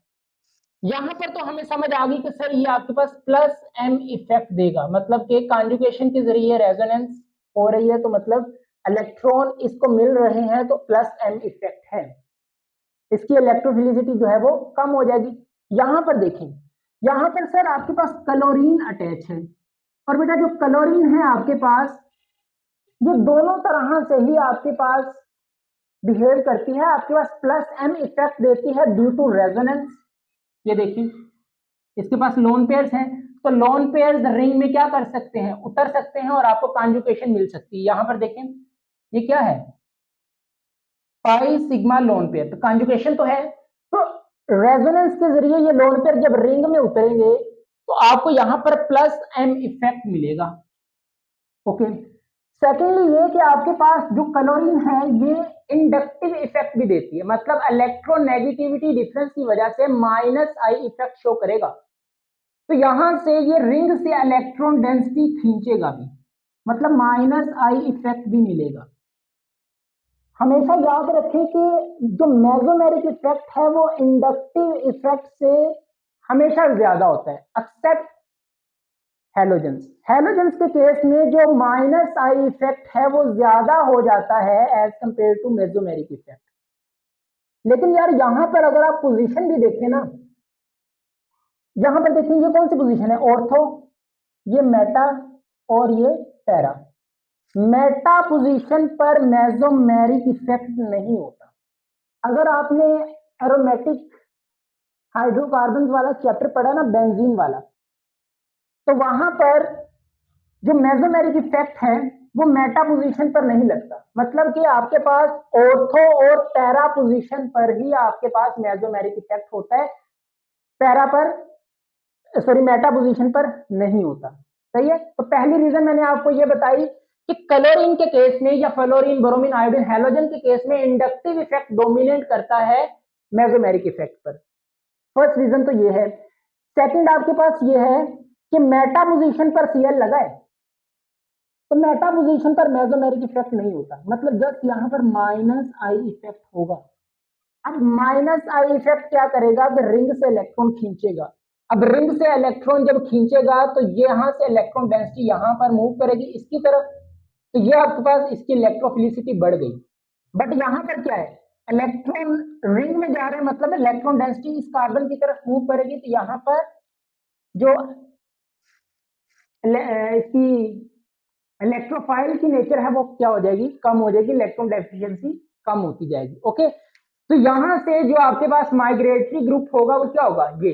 Speaker 1: यहाँ पर तो हमें समझ आ गई कि सर ये आपके पास प्लस M इफेक्ट देगा, मतलब कि कॉन्जुगेशन के जरिए रेजोनेंस हो रही है, तो मतलब इलेक्ट्रॉन इसको मिल रहे हैं, तो प्लस M इफेक्ट है, इसकी इलेक्ट्रोफिलिसिटी जो है वो कम हो जाएगी। यहां पर देखें, यहां पर सर आपके पास क्लोरीन अटैच है, और बेटा जो क्लोरीन है आपके पास, ये दोनों तरह से ही आपके पास बिहेव करती है, आपके पास प्लस M इफेक्ट देती है ड्यू टू रेजोनेंस। ये देखिए इसके पास लोन पेयर्स हैं, तो लोन पेयर्स रिंग में क्या कर सकते हैं, उतर सकते हैं और आपको कॉन्जुगेशन मिल सकती है। यहां पर देखें ये क्या है, पाई सिग्मा लोन पेयर, तो कॉन्जुगेशन तो है, तो रेजोनेंस के जरिए ये लोन पेयर जब रिंग में उतरेंगे तो आपको यहां पर प्लस M इफेक्ट मिलेगा। ओके, सेकेंडली ये कि आपके पास जो क्लोरीन है ये इंडक्टिव इफेक्ट भी देती है, मतलब इलेक्ट्रोनेगेटिविटी डिफरेंस की वजह से माइनस I इफेक्ट शो करेगा, तो यहां से ये रिंग से इलेक्ट्रॉन डेंसिटी खींचेगा भी, मतलब माइनस I इफेक्ट भी मिलेगा। हमेशा याद रखें कि जो मेसोमेरिक इफेक्ट है वो इंडक्टिव इफेक्ट से हमेशा ज्यादा होता है, एक्सेप्ट हेलोजेंस। हेलोजेंस के केस में जो माइनस I इफेक्ट है वो ज्यादा हो जाता है as compared to mesomeric effect. लेकिन यार यहां पर अगर आप पोजीशन भी देखें ना, यहां पर देखें ये कौन सी पोजीशन है, ऑर्थो, ये मेटा और ये पैरा। मेटा पोजीशन पर मेसोमेरिक इफेक्ट नहीं होता। अगर आपने एरोमेटिक हाइड्रोकार्बन वाला चैप्टर पढ़ा ना, बेंजीन वाला, तो वहां पर जो मेसोमेरिक इफेक्ट है वो मेटा पोजीशन पर नहीं लगता, मतलब कि आपके पास ऑर्थो और पैरा पोजीशन पर ही आपके पास मेसोमेरिक इफेक्ट होता है, पैरा पर, सॉरी मेटा पोजीशन पर नहीं होता। सही है, तो पहली रीजन मैंने आपको ये बताई कि क्लोरीन के केस में या फ्लोरीन ब्रोमीन आयोडीन हैलोजन के केस में इंडक्टिव इफेक्ट डोमिनेट करता है मेसोमेरिक इफेक्ट पर। फर्स्ट रीजन तो ये है। सेकंड आपके पास ये है कि मेटा पोजीशन पर Cl लगा है, तो मेटा पोजीशन पर मेसोमेरिक इफेक्ट नहीं होता, मतलब जस्ट यहां पर माइनस I इफेक्ट होगा। अब माइनस आई इफेक्ट क्या करेगा कि रिंग से इलेक्ट्रॉन खींचेगा। अब रिंग से इलेक्ट्रॉन जब खींचेगा तो यहां से इलेक्ट्रॉन डेंसिटी यहां पर मूव करेगी इसकी तरफ, तो ये आपके पास इसकी इलेक्ट्रोफिलिसिटी बढ़ गई। बट यहां पर क्या है, इलेक्ट्रॉन रिंग में जा रहे हैं, मतलब इलेक्ट्रॉन डेंसिटी इस कार्बन की तरफ मूव करेगी, तो यहां पर जो इसकी इलेक्ट्रोफाइल की नेचर है वो क्या हो जाएगी, कम हो जाएगी, इलेक्ट्रॉन डेफिशिएंसी कम होती जाएगी। ओके, तो यहां से जो आपके पास माइग्रेटरी ग्रुप होगा वो क्या होगा, ये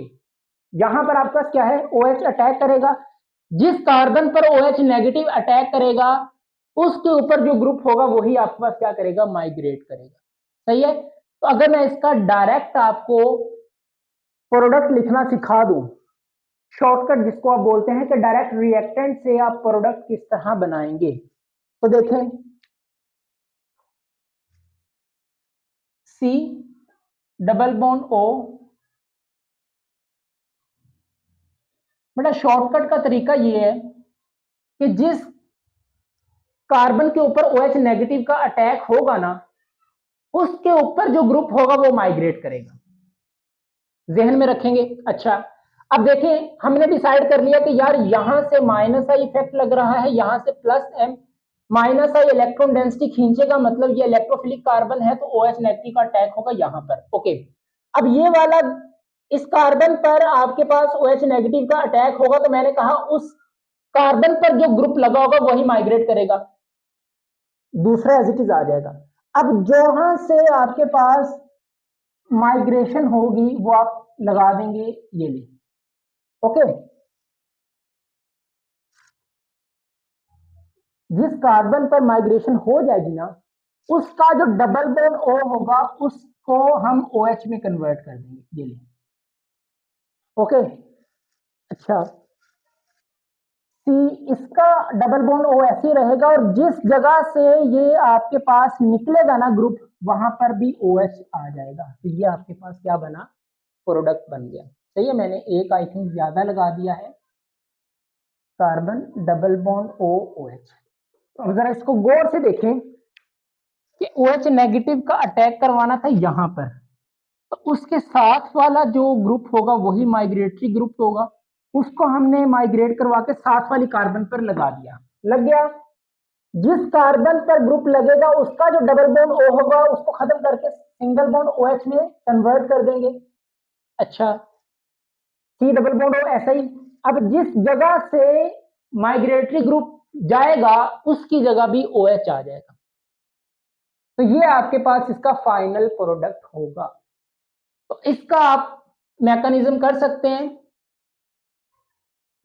Speaker 1: यहां पर आपके पास क्या है, OH अटैक करेगा। जिस कार्बन पर OH नेगेटिव अटैक करेगा उसके ऊपर जो ग्रुप होगा वही आपके पास क्या करेगा, माइग्रेट करेगा। सही है। तो अगर मैं इसका डायरेक्ट आपको प्रोडक्ट लिखना सिखा दूं, शॉर्टकट जिसको आप बोलते हैं कि डायरेक्ट रिएक्टेंट से आप प्रोडक्ट किस तरह बनाएंगे, तो देखें C डबल बॉन्ड O, बेटा शॉर्टकट का तरीका ये है कि जिस कार्बन के ऊपर OH नेगेटिव का अटैक होगा ना उसके ऊपर जो ग्रुप होगा वो माइग्रेट करेगा, जहन में रखेंगे। अच्छा, अब देखें हमने डिसाइड कर लिया कि यार यहां से माइनस आई इफेक्ट लग रहा है, यहां से प्लस एम, माइनस आई इलेक्ट्रॉन डेंसिटी खींचेगा, मतलब ये इलेक्ट्रोफिलिक कार्बन है तो OH नेगेटिव का अटैक होगा यहां पर। ओके, अब ये वाला इस कार्बन पर आपके पास OH नेगेटिव का अटैक होगा, तो मैंने कहा उस कार्बन पर जो ग्रुप लगा होगा वही माइग्रेट करेगा, दूसरा एज इट इज आ जाएगा। अब जहां से आपके पास माइग्रेशन होगी वो आप लगा देंगे ये लिए। ओके, जिस कार्बन पर माइग्रेशन हो जाएगी ना उसका जो डबल बॉन्ड O होगा उसको हम OH में कन्वर्ट कर देंगे ये लिए। ओके, अच्छा सी, इसका डबल बॉन्ड O ऐसे रहेगा और जिस जगह से ये आपके पास निकलेगा ना ग्रुप वहां पर भी OH आ जाएगा, तो ये आपके पास क्या बना, प्रोडक्ट बन गया। सही है, मैंने एक आई थिंक ज्यादा लगा दिया है, carbon double bond O OH। तो जरा इसको गौर से देखें कि OH नेगेटिव का अटैक करवाना था यहां पर, तो उसके साथ वाला जो ग्रुप होगा वही माइग्रेटरी ग्रुप होगा, उसको हमने माइग्रेट करवा के साथ वाली कार्बन पर लगा दिया, लग गया। जिस कार्बन पर ग्रुप लगेगा उसका जो डबल बॉन्ड O होगा उसको खत्म करके सिंगल बॉन्ड OH में कन्वर्ट कर देंगे। अच्छा, C डबल बॉन्ड O ऐसा ही। अब जिस जगह से माइग्रेटरी ग्रुप जाएगा उसकी जगह भी OH आ जाएगा, तो ये आपके पास इसका फाइनल प्रोडक्ट होगा। तो इसका आप मैकेनिज्म कर सकते हैं,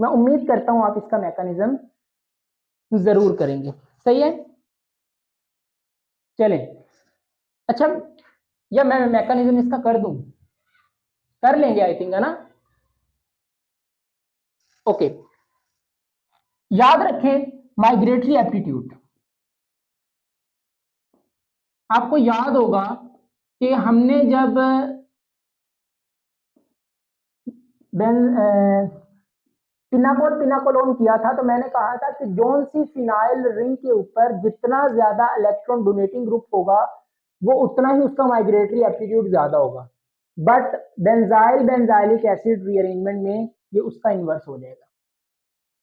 Speaker 1: मैं उम्मीद करता हूं आप इसका मैकेनिज्म जरूर करेंगे। सही है, चलें। अच्छा, या मैं मैकेनिज्म इसका कर दूं, कर लेंगे आई थिंक, है ना। ओके, याद रखें माइग्रेटरी एप्टीट्यूड, आपको याद होगा कि हमने जब पिनाकोलोन किया था तो मैंने कहा था कि जोन सी फिनाइल रिंग के ऊपर जितना ज्यादा इलेक्ट्रॉन डोनेटिंग ग्रुप होगा वो उतना ही उसका माइग्रेटरी एप्टीट्यूड ज्यादा होगा, but benzyl benzylic acid rearrangement में ये उसका इन्वर्स हो जाएगा।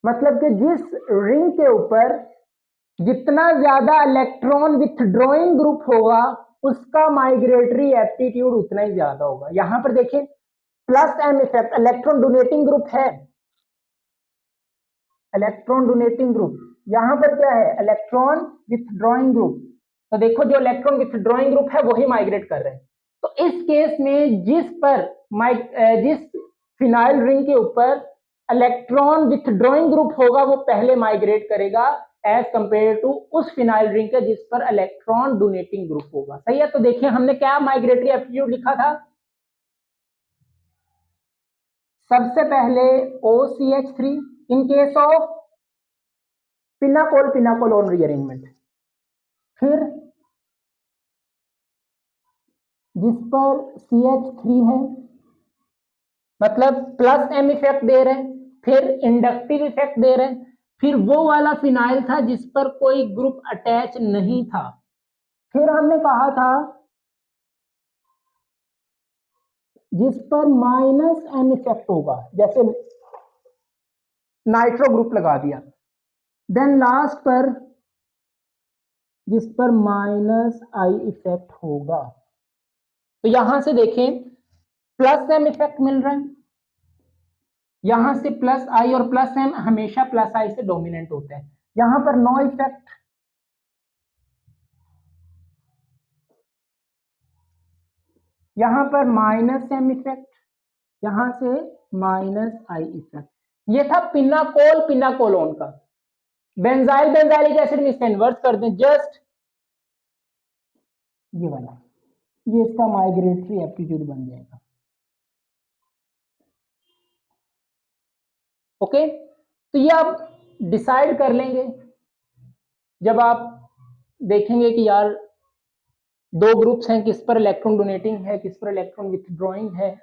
Speaker 1: मतलब कि जिस रिंग के ऊपर जितना ज्यादा इलेक्ट्रॉन विथड्रॉइंग ग्रुप होगा उसका माइग्रेटरी एप्टीट्यूड उतना ही ज्यादा होगा। यहां पर देखें plus M effect, electron donating group है, इलेक्ट्रॉन डोनेटिंग ग्रुप, यहां पर क्या है, इलेक्ट्रॉन विथड्रॉइंग ग्रुप, तो देखो जो इलेक्ट्रॉन विथड्रॉइंग ग्रुप है वही माइग्रेट कर रहे हैं। तो इस केस में जिस फिनाइल रिंग के ऊपर इलेक्ट्रॉन विथड्रॉइंग ग्रुप होगा वो पहले माइग्रेट करेगा एज कंपेयर टू उस फिनाइल रिंग के जिस पर इलेक्ट्रॉन डोनेटिंग ग्रुप होगा। सही है, तो देखिए हमने क्या माइग्रेटरी एप्टीट्यूड लिखा था, सबसे पहले OCH3 in case of pinacolone rearrangement, फिर जिस पर CH3 है मतलब प्लस एम इफेक्ट दे रहे हैं, फिर इंडक्टिव इफेक्ट दे रहे हैं, फिर वो वाला फिनाइल था जिस पर कोई ग्रुप अटैच नहीं था, फिर हमने कहा था जिस पर माइनस एम इफेक्ट होगा, जैसे नाइट्रो ग्रुप लगा दिया, देन लास्ट पर जिस पर माइनस आई इफेक्ट होगा। तो यहां से देखें प्लस एम इफेक्ट मिल रहा है, यहां से प्लस आई, और प्लस एम हमेशा प्लस आई से डोमिनेंट होता है। यहां पर नो इफेक्ट, यहां पर माइनस एम इफेक्ट, यहां से माइनस आई इफेक्ट। ये था पिनाकोल पिनाकोलोन का। बेंजाइल बेंजाइलिक एसिड में इसका इन्वर्स कर दें, जस्ट ये वाला, ये इसका माइग्रेटरी एप्टीट्यूड बन जाएगा। ओके, तो ये आप डिसाइड कर लेंगे जब आप देखेंगे कि यार दो ग्रुप्स हैं, किस पर इलेक्ट्रॉन डोनेटिंग है, किस पर इलेक्ट्रॉन विथड्रॉइंग है,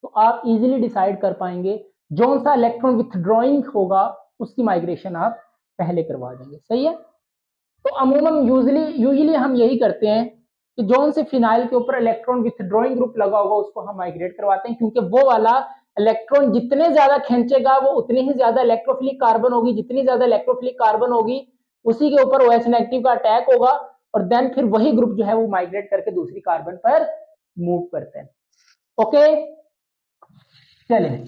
Speaker 1: तो आप इजीली डिसाइड कर पाएंगे जो सा इलेक्ट्रॉन विथड्रॉइंग होगा उसकी माइग्रेशन आप पहले करवा देंगे। सही है। तो अमूमन यूजुअली हम यही करते हैं कि जोन से फिनाइल के ऊपर इलेक्ट्रॉन विथड्रॉइंग ग्रुप लगा होगा उसको हम माइग्रेट करवाते हैं, क्योंकि वो वाला इलेक्ट्रॉन जितने ज्यादा खींचेगा वो उतनी ही ज्यादा इलेक्ट्रोफिलिक कार्बन होगी, जितनी ज्यादा इलेक्ट्रोफिलिक कार्बन होगी उसी के ऊपर OH नेगेटिव का अटैक होगा, और देन फिर वही ग्रुप जो है वो माइग्रेट करके दूसरी कार्बन पर मूव करते हैं। ओके, चलिए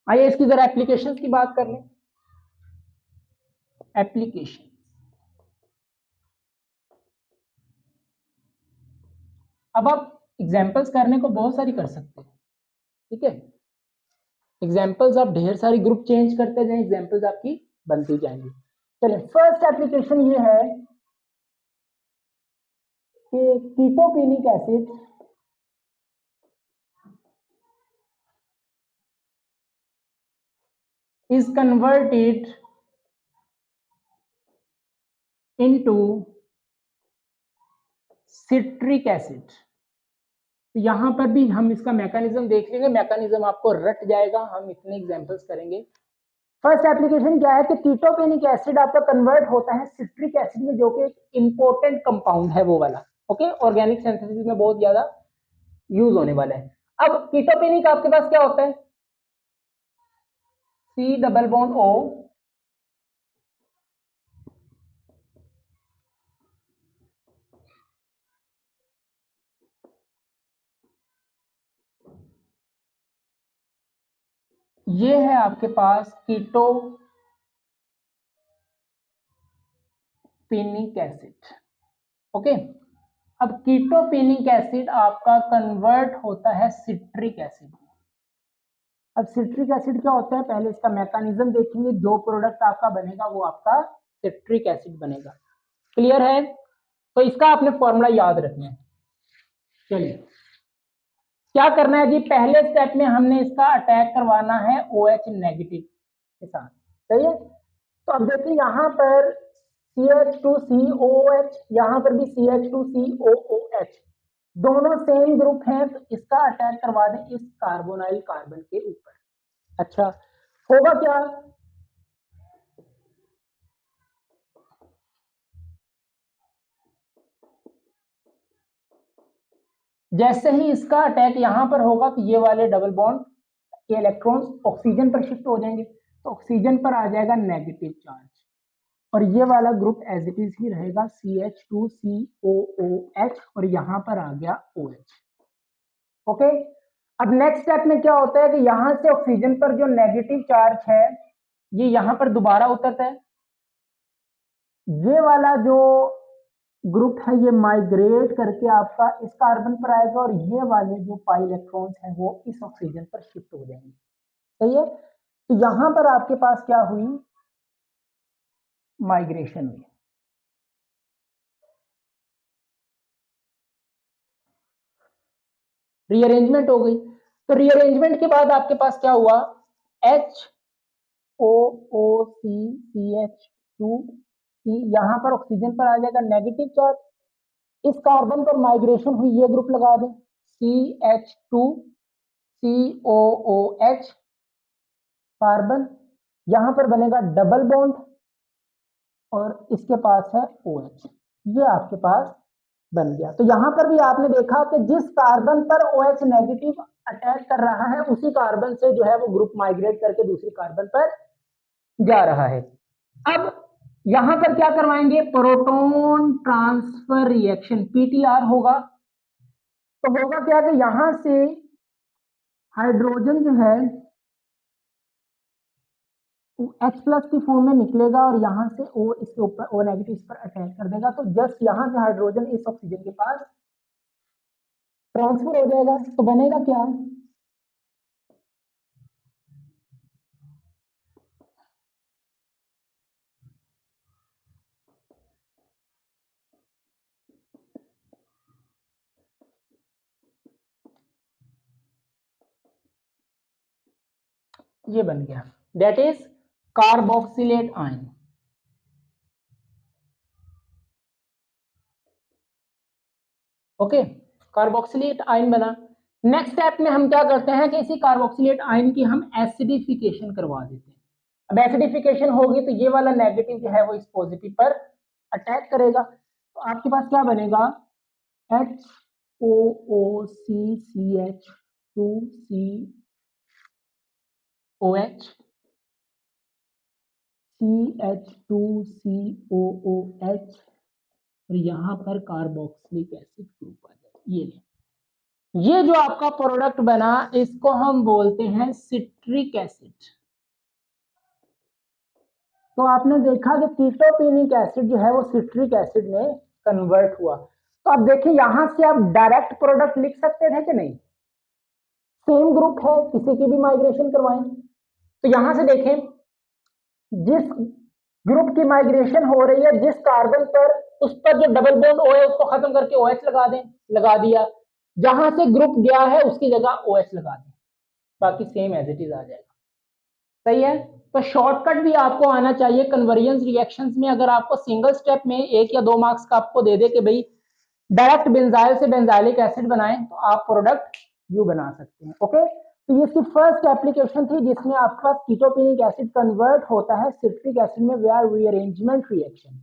Speaker 1: आइए इसकी जरा एप्लीकेशन की बात कर लें। एप्लीकेशन, अब आप एग्जांपल्स करने को बहुत सारी कर सकते हैं, ठीक है। एग्जांपल्स आप ढेर सारी ग्रुप चेंज करते जाएं, एग्जांपल्स आपकी बनती जाएंगी। चलिए फर्स्ट एप्लीकेशन ये है कि कीटोपेनिक acid is converted into citric acid। तो यहां पर भी हम इसका मैकेनिज्म देख लेंगे, मैकेनिज्म आपको रट जाएगा, हम इतने एग्जांपल्स करेंगे। फर्स्ट एप्लीकेशन क्या है कि कीटोपेनिक एसिड आपका कन्वर्ट होता है सिट्रिक एसिड में, जो कि एक इंपॉर्टेंट कंपाउंड है वो वाला। ओके, ऑर्गेनिक सिंथेसिस में बहुत ज्यादा यूज होने वाला है। अब कीटोपेनिक आपके पास क्या होता है, C डबल बॉन्ड O, ये है आपके पास कीटोपेनिक एसिड। ओके, अब कीटोपेनिक एसिड आपका कन्वर्ट होता है सिट्रिक एसिड में। अब सिट्रिक एसिड क्या होता है, पहले इसका मैकेनिज्म देखेंगे, जो प्रोडक्ट आपका बनेगा वो आपका सिट्रिक एसिड बनेगा। क्लियर है। तो इसका आपने फॉर्मूला याद रखना है। चलिए क्या करना है जी, पहले स्टेप में हमने इसका अटैक करवाना है OH नेगेटिव के साथ। सही है। तो अब देखिए यहाँ पर CH2COOH, यहाँ पर भी CH2COOH, दोनों सेम ग्रुप हैं, तो इसका अटैक करवा दें इस कार्बोनाइल कार्बन के ऊपर। अच्छा, होगा क्या, जैसे ही इसका अटैक यहां पर होगा तो ये वाले डबल बॉन्ड के इलेक्ट्रॉन्स ऑक्सीजन पर शिफ्ट हो जाएंगे, तो ऑक्सीजन पर आ जाएगा नेगेटिव चार्ज, और ये वाला ग्रुप एज इट इज ही रहेगा CH2COOH, और यहां पर आ गया OH। ओके, अब नेक्स्ट स्टेप में क्या होता है कि यहां से ऑक्सीजन पर जो नेगेटिव चार्ज है ये यहां पर दोबारा उतरता है, ये वाला जो ग्रुप है ये माइग्रेट करके आपका इस कार्बन पर आएगा, और ये वाले जो पाई इलेक्ट्रॉन्स हैं वो इस ऑक्सीजन पर शिफ्ट हो जाएंगे। सही है। तो यहां पर आपके पास क्या हुई, माइग्रेशन हुई। रीअरेंजमेंट हो गई। तो रीअरेंजमेंट के बाद आपके पास क्या हुआ, HOOCCH2, यहां पर ऑक्सीजन पर आ जाएगा नेगेटिव चार्ज, इस कार्बन पर माइग्रेशन हुई, ये ग्रुप लगा दें CH2 COOH कार्बन, यहां पर बनेगा डबल बॉन्ड और इसके पास है OH, ये आपके पास बन गया। तो यहां पर भी आपने देखा कि जिस कार्बन पर OH नेगेटिव अटैक कर रहा है उसी कार्बन से जो है वो ग्रुप माइग्रेट करके दूसरी कार्बन पर जा रहा है। अब यहां पर क्या करवाएंगे, प्रोटॉन ट्रांसफर रिएक्शन PTR होगा। तो होगा क्या कि यहां से हाइड्रोजन जो है H प्लस की फॉर्म में निकलेगा और यहां से O इसके ऊपर O नेगेटिव इस पर अटैक कर देगा। तो जस्ट यहां से हाइड्रोजन इस ऑक्सीजन के पास ट्रांसफर हो जाएगा। तो बनेगा क्या, ये बन गया, that is carboxylate ion. Okay, carboxylate ion बना। नेक्स्ट स्टेप में हम क्या करते हैं कि इसी कार्बोक्सिलेट आयन की हम एसिडिफिकेशन करवा देते हैं। अब एसिडिफिकेशन होगी तो ये वाला नेगेटिव जो है वो इस पॉजिटिव पर अटैक करेगा। तो आपके पास क्या बनेगा, HOOCCH2COOH CH2COOH और यहां पर कार्बोक्सिलिक एसिड ग्रुप आ जाए। ये जो आपका प्रोडक्ट बना इसको हम बोलते हैं सिट्रिक एसिड। तो आपने देखा कि कीटोपेनिक एसिड जो है वो सिट्रिक एसिड में कन्वर्ट हुआ। तो अब देखिए यहां से आप डायरेक्ट प्रोडक्ट लिख सकते थे कि नहीं, सेम ग्रुप है, किसी की भी माइग्रेशन करवाएं। तो यहां से देखें, जिस ग्रुप की माइग्रेशन हो रही है जिस कार्बन पर, उस पर जो डबल बॉन्ड O है उसको खत्म करके OH लगा दें, लगा दिया। जहां से ग्रुप गया है उसकी जगह OH लगा दें, बाकी सेम एज इट इज आ जाएगा। सही है। तो शॉर्टकट भी आपको आना चाहिए कन्वर्जेंस रिएक्शंस में। अगर आपको सिंगल स्टेप में 1 या 2 मार्क्स का आपको दे दे कि भाई डायरेक्ट बेंजाइल से बेंजाइलिक एसिड बनाएं, तो आप प्रोडक्ट यू बना सकते हैं। ओके, तो ये इसकी फर्स्ट एप्लीकेशन थी जिसमें आपका कीटोपेनिक एसिड कन्वर्ट होता है सिट्रिक एसिड में वेयर रीअरेंजमेंट रिएक्शन।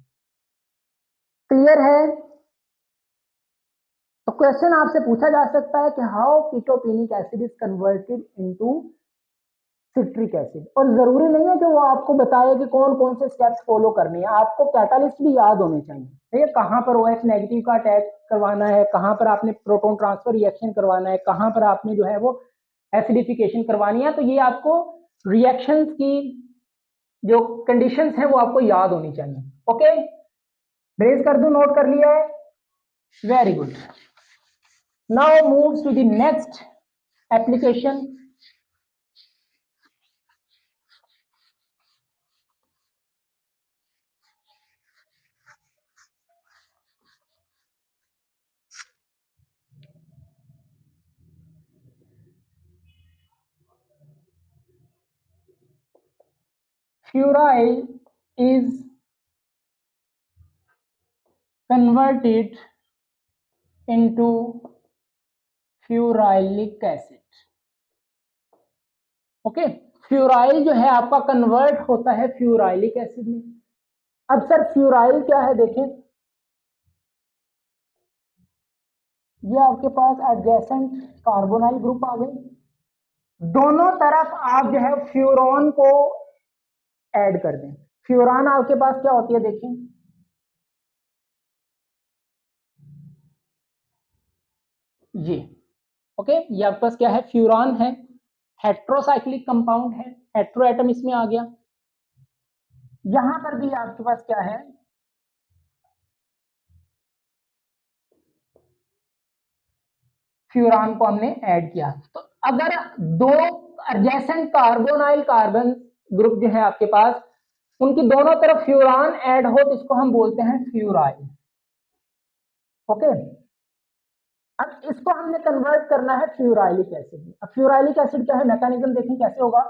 Speaker 1: क्लियर है। तो क्वेश्चन आपसे पूछा जा सकता है कि how ketopanic acid is converted into citric acid, और जरूरी नहीं है कि वो आपको बताए कि कौन कौन से स्टेप्स फॉलो करने हैं, आपको कैटालिस्ट भी याद होने चाहिए। ठीक है, कहां पर OH नेगेटिव का अटैक करवाना है, कहां पर आपने प्रोटॉन ट्रांसफर रिएक्शन करवाना है, कहां पर आपने जो है वो एसिडिफिकेशन करवानी है। तो ये आपको रिएक्शंस की जो कंडीशंस हैं वो आपको याद होनी चाहिए। ओके, रेज कर दूं, नोट कर लिया है, very good. Now moves to the next application. Furyl is converted into furylic acid. Okay, furyl जो है आपका कन्वर्ट होता है फ्यूराइलिक एसिड में। अब सर फ्यूराइल क्या है, देखें ये आपके पास एडजेसेंट कार्बोनाइल ग्रुप आ गए, दोनों तरफ आप जो है फ्यूरॉन को ऐड कर दें। फ्यूरान आपके पास क्या होती है, देखें ये। ओके, ये आपके पास क्या है, फ्यूरान है, हेट्रोसाइक्लिक कंपाउंड है, हेट्रो एटम इसमें आ गया। यहां पर भी आपके पास क्या है, फ्यूरान को हमने ऐड किया। तो अगर दो एडजेसेंट कार्बोनाइल कार्बन ग्रुप जो है आपके पास, उनकी दोनों तरफ फ्यूरान ऐड हो तो इसको हम बोलते हैं फ्यूराइल। ओके, अब इसको हमने कन्वर्ट करना है फ्यूराइलिक एसिड में। अब फ्यूराइलिक एसिड क्या है, मैकेनिज्म देखें कैसे होगा।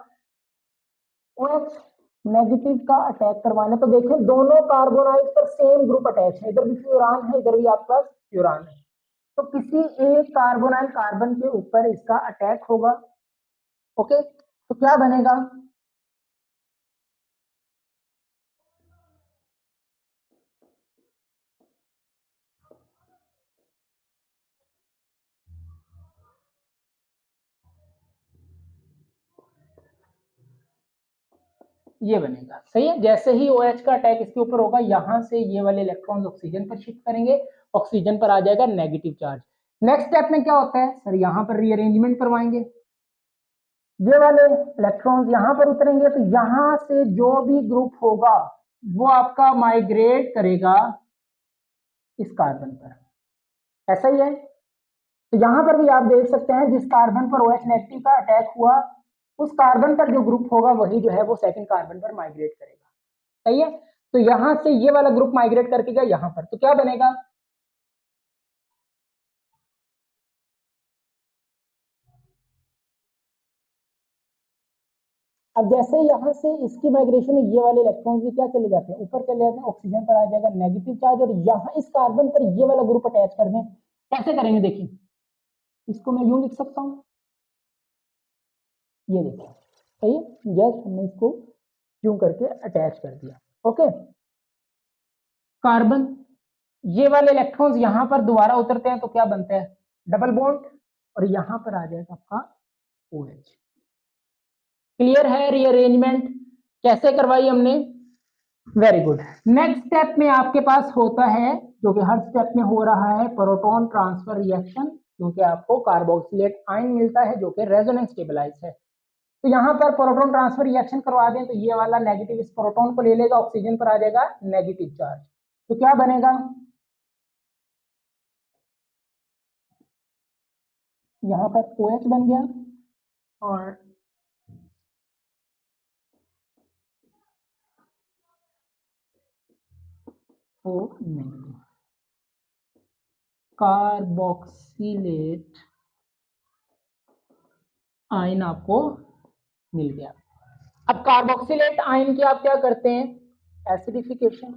Speaker 1: OH नेगेटिव का अटैक करवाना, तो देखें दोनों कार्बोनाइल पर सेम ग्रुप अटैच है, इधर भी फ्यूरान है इधर भी आपके पास फ्यूरान है। तो किसी एक कार्बोनाइल कार्बन के ऊपर इसका अटैक होगा ओके, तो क्या बनेगा, ये बनेगा। सही है, जैसे ही OH का अटैक इसके ऊपर होगा, यहां से ये वाले इलेक्ट्रॉन्स ऑक्सीजन पर शिफ्ट करेंगे, ऑक्सीजन पर आ जाएगा नेगेटिव चार्ज। नेक्स्ट स्टेप में क्या होता है सर, यहां पर रीअरेंजमेंट करवाएंगे, ये वाले इलेक्ट्रॉन्स यहां पर उतरेंगे, तो यहां से जो भी ग्रुप होगा वो आपका माइग्रेट करेगा इस कार्बन पर, ऐसा ही है। तो यहां पर भी आप देख सकते हैं, जिस कार्बन पर OH नेगेटिव का अटैक हुआ, उस कार्बन पर जो ग्रुप होगा वही जो है वो सेकंड कार्बन पर माइग्रेट करेगा। सही है, तो यहां से ये वाला ग्रुप माइग्रेट करके गया यहां पर, तो क्या बनेगा, अब जैसे यहां से इसकी माइग्रेशन में ये वाले इलेक्ट्रॉन भी क्या चले जाते हैं, ऊपर चले जाते हैं, ऑक्सीजन पर आ जाएगा नेगेटिव चार्ज, और यहां इस कार्बन पर ये वाला ग्रुप अटैच कर दें। कैसे करेंगे देखिए, इसको मैं यूं लिख सकता हूं, ये देखिए, सही है, जस्ट हमने इसको यूं करके अटैच कर दिया। ओके, कार्बन, ये वाले इलेक्ट्रॉन्स यहां पर दोबारा उतरते हैं तो क्या बनता है, डबल बॉन्ड, और यहां पर आ जाएगा आपका OH। क्लियर है, रीअरेंजमेंट कैसे करवाई हमने, वेरी गुड। नेक्स्ट स्टेप में आपके पास होता है, जो कि हर स्टेप में हो रहा है, प्रोटॉन ट्रांसफर रिएक्शन, क्योंकि आपको कार्बोक्सिलेट आयन मिलता है जो कि रेजोनेंस स्टेबलाइज है। तो यहां पर प्रोटॉन ट्रांसफर रिएक्शन करवा दें तो ये वाला नेगेटिव इस प्रोटॉन को ले लेगा, ऑक्सीजन पर आ जाएगा नेगेटिव चार्ज, तो क्या बनेगा, यहां पर OH बन गया, और O नेगेटिव, कार्बोक्सिलेट आयन आपको मिल गया। अब कार्बोक्सिलेट आयन की आप क्या करते हैं, एसिडिफिकेशन,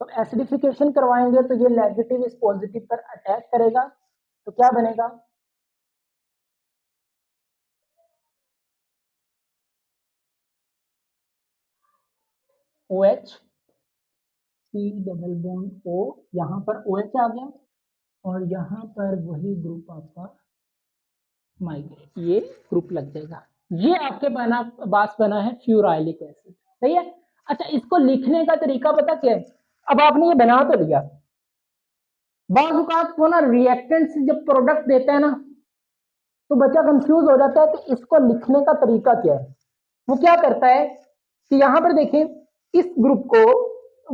Speaker 1: तो एसिडिफिकेशन करवाएंगे तो ये नेगेटिव इस पॉजिटिव पर अटैक करेगा, तो क्या बनेगा, OH, C double bond O, यहां पर OH आ गया, और यहां पर वही ग्रुप आपका माइग्रेट, ये ग्रुप लग जाएगा। ये आपके बना पास बना है फ्यूराइलिक एसिड। सही है, अच्छा इसको लिखने का तरीका पता क्या है, अब आपने ये बना तो लिया, बाज़ औक़ात वो ना रिएक्टेंट से जब प्रोडक्ट देते हैं ना, तो बच्चा कंफ्यूज हो जाता है कि इसको लिखने का तरीका क्या है। वो क्या करता है कि यहां पर देखें, इस ग्रुप को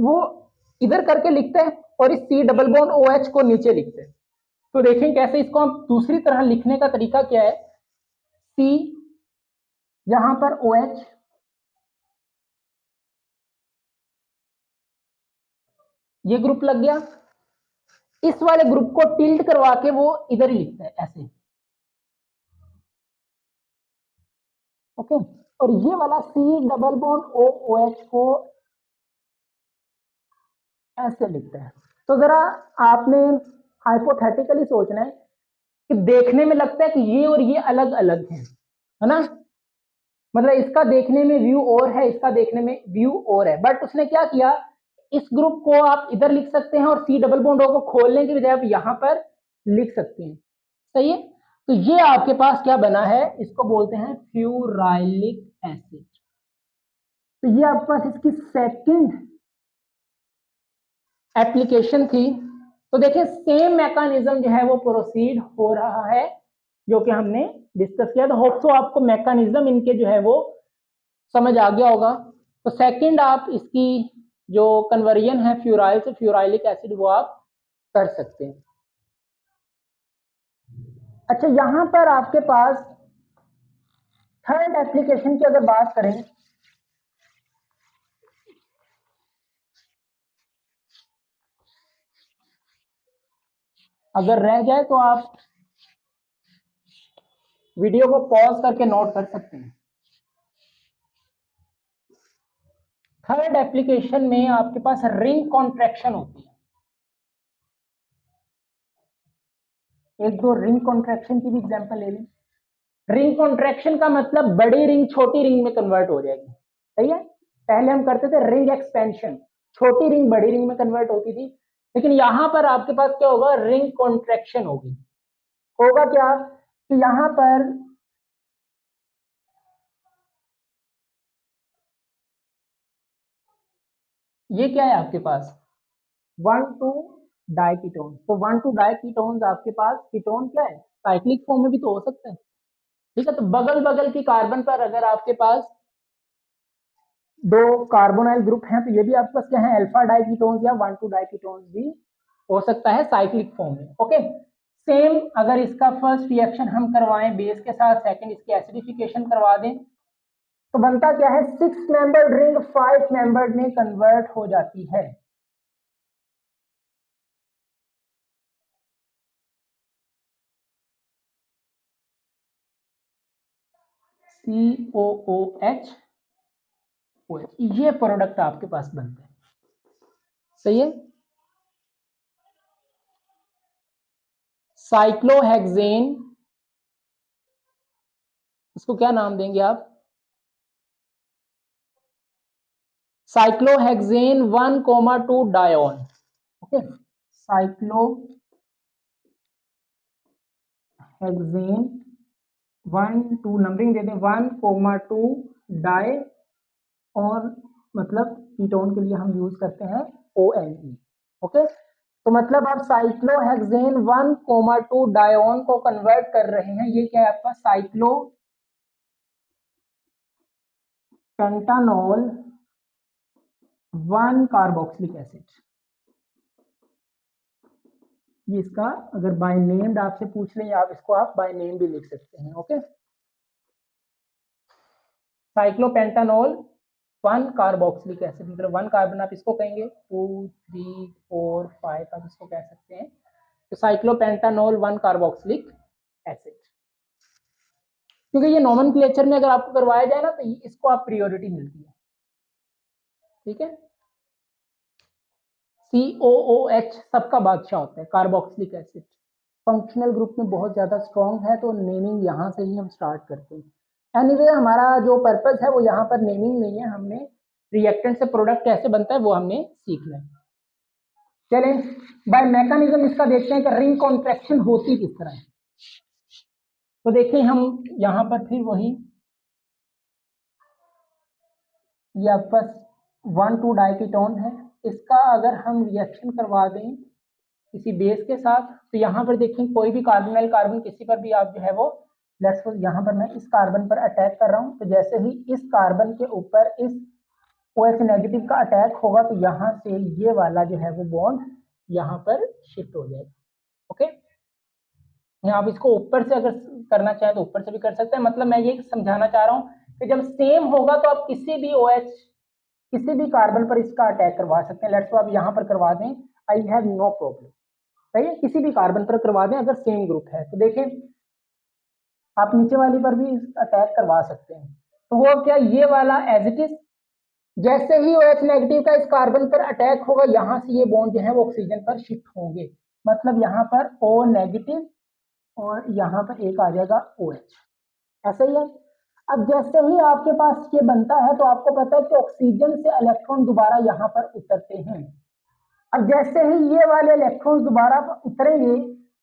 Speaker 1: वो इधर करके लिखते हैं, और इस C डबल बॉन्ड OH को नीचे लिखते हैं। तो देखें कैसे इसको हम दूसरी तरह लिखने का तरीका क्या है, C, यहां पर OH, ये ग्रुप लग गया, इस वाले ग्रुप को टिल्ट करवा के वो इधर ही लिखता है ऐसे। ओके, और ये वाला C डबल बॉन्ड OH को ऐसे लिखता है। तो जरा आपने हाइपोथेटिकली सोचना है कि देखने में लगता है कि ये और ये अलग अलग है ना, मतलब इसका देखने में व्यू और है, इसका देखने में व्यू और है, बट उसने क्या किया, इस ग्रुप को आप इधर लिख सकते हैं, और C डबल बॉन्ड O को खोलने की बजाय आप यहां पर लिख सकते हैं। सही है, तो ये आपके पास क्या बना है, इसको बोलते हैं फ्यूराइलिक एसिड। तो ये आपके पास इसकी सेकंड एप्लीकेशन थी। तो देखिए सेम मैकेनिज्म जो है वो प्रोसीड हो रहा है जो कि हमने डिस्कस किया, तो होप सो आपको मैकेनिज्म इनके जो है वो समझ आ गया होगा। तो सेकंड आप इसकी जो कन्वर्जन है फ्यूराइल से फ्यूराइलिक एसिड वो आप कर सकते हैं। अच्छा यहां पर आपके पास थर्ड एप्लीकेशन की अगर बात करें, अगर रह जाए तो आप वीडियो को पॉज करके नोट कर सकते हैं। थर्ड एप्लीकेशन में आपके पास रिंग कॉन्ट्रैक्शन होती है। एक दो रिंग कॉन्ट्रैक्शन की भी एग्जांपल ले लें। रिंग कॉन्ट्रैक्शन का मतलब बड़ी रिंग छोटी रिंग में कन्वर्ट हो जाएगी, सही है। पहले हम करते थे रिंग एक्सपेंशन, छोटी रिंग बड़ी रिंग में कन्वर्ट होती थी, लेकिन यहां पर आपके पास क्या होगा, रिंग कॉन्ट्रैक्शन होगी। होगा क्या कि यहां पर ये क्या है आपके पास 1,2 डाइकीटोन, तो 1,2 डाइकीटोन आपके पास, कीटोन क्या है साइक्लिक फॉर्म में भी तो हो सकता है, ठीक है। तो बगल बगल की कार्बन पर अगर आपके पास दो कार्बोनाइल ग्रुप हैं तो ये भी आपके पास क्या है अल्फा डाइकीटोन्स या 1,2 डाइकीटोन्स भी हो सकता है साइक्लिक फॉर्म में। ओके, सेम अगर इसका फर्स्ट रिएक्शन हम करवाएं बेस के साथ, सेकंड इसकी एसिडिफिकेशन करवा दें, तो बनता क्या है 6 मेंबर्ड रिंग 5 मेंबर्ड में कन्वर्ट हो जाती है। COOH ये प्रोडक्ट आपके पास बनते हैं, सही है। साइक्लोहेक्सेन, इसको क्या नाम देंगे आप, साइक्लोहेक्सेन 1,2 डायोन। ओके, साइक्लोहेक्सेन 1,2 नंबरिंग दे दें 1,2 डाई, और मतलब कीटोन के लिए हम यूज करते हैं ONE। ओके, तो मतलब आप साइक्लोहेक्सेन 1,2 डायोन को कन्वर्ट कर रहे हैं, ये क्या है आपका साइक्लो पेंटानॉल 1 कार्बोक्सिलिक एसिड। ये इसका अगर बाय नेम्ड आपसे पूछ लें, आप इसको आप बाय नेम भी लिख सकते हैं। ओके, साइक्लोपेंटानॉल 1 कार्बोक्सिलिक एसिड, मतलब 1 कार्बन आप इसको कहेंगे, 2 3 4 5 आप इसको कह सकते हैं। तो साइक्लोपेंटानॉल 1 कार्बोक्सिलिक एसिड, क्योंकि ये नॉमेनक्लेचर में अगर आपको करवाया जाए ना तो इसको आप प्रियोरिटी मिलती है, ठीक है। COOH सबका बादशाह होता है, कार्बोक्सिलिक एसिड फंक्शनल ग्रुप में बहुत ज्यादा स्ट्रॉन्ग है, तो नेमिंग यहाँ से ही हम स्टार्ट करते हैं। एनीवे हमारा जो पर्पस है वो यहाँ पर नेमिंग नहीं है, हमने रिएक्टेंट से प्रोडक्ट कैसे बनता है वो हमने सीखना है। चलें बाय मैकेनिज्म इसका देखते हैं कि रिंग कॉन्ट्रैक्शन होती किस तरह है। तो देखिए हम यहाँ पर फिर वही, ये आपका 1,2 डाइकीटोन है, इसका अगर हम रिएक्शन करवा दें किसी बेस के साथ, तो यहाँ पर देखें कोई भी कार्बोनाइल कार्बन किसी पर भी आप जो है वो लेट्स सपोज यहाँ पर मैं इस कार्बन पर अटैक कर रहा हूँ, तो जैसे ही इस कार्बन के ऊपर इस OH नेगेटिव का अटैक होगा तो यहाँ से ये वाला जो है वो बॉन्ड यहाँ पर शिफ्ट हो जाएगा। ओके, यहाँ आप इसको ऊपर से अगर करना चाहें तो ऊपर से भी कर सकते हैं, मतलब मैं ये समझाना चाह रहा हूँ कि जब सेम होगा तो आप किसी भी OH किसी भी कार्बन पर इसका अटैक करवा सकते हैं। लेट्स सपोज आप यहाँ पर करवा दें, आई हैव नो प्रॉब्लम, सही है, किसी भी कार्बन पर करवा दें अगर सेम ग्रुप है। तो देखें आप नीचे वाली पर भी अटैक करवा सकते हैं, तो वो क्या ये वाला एज इट इज, जैसे ही OH नेगेटिव का इस कार्बन पर अटैक होगा यहाँ से ये बॉन्ड जो है वो ऑक्सीजन पर शिफ्ट होंगे, मतलब यहाँ पर O नेगेटिव और यहाँ पर एक आ जाएगा OH, ऐसा ही है। अब जैसे ही आपके पास ये बनता है तो आपको पता है कि ऑक्सीजन से इलेक्ट्रॉन दोबारा यहाँ पर उतरते हैं। अब जैसे ही ये वाले इलेक्ट्रॉन दोबारा उतरेंगे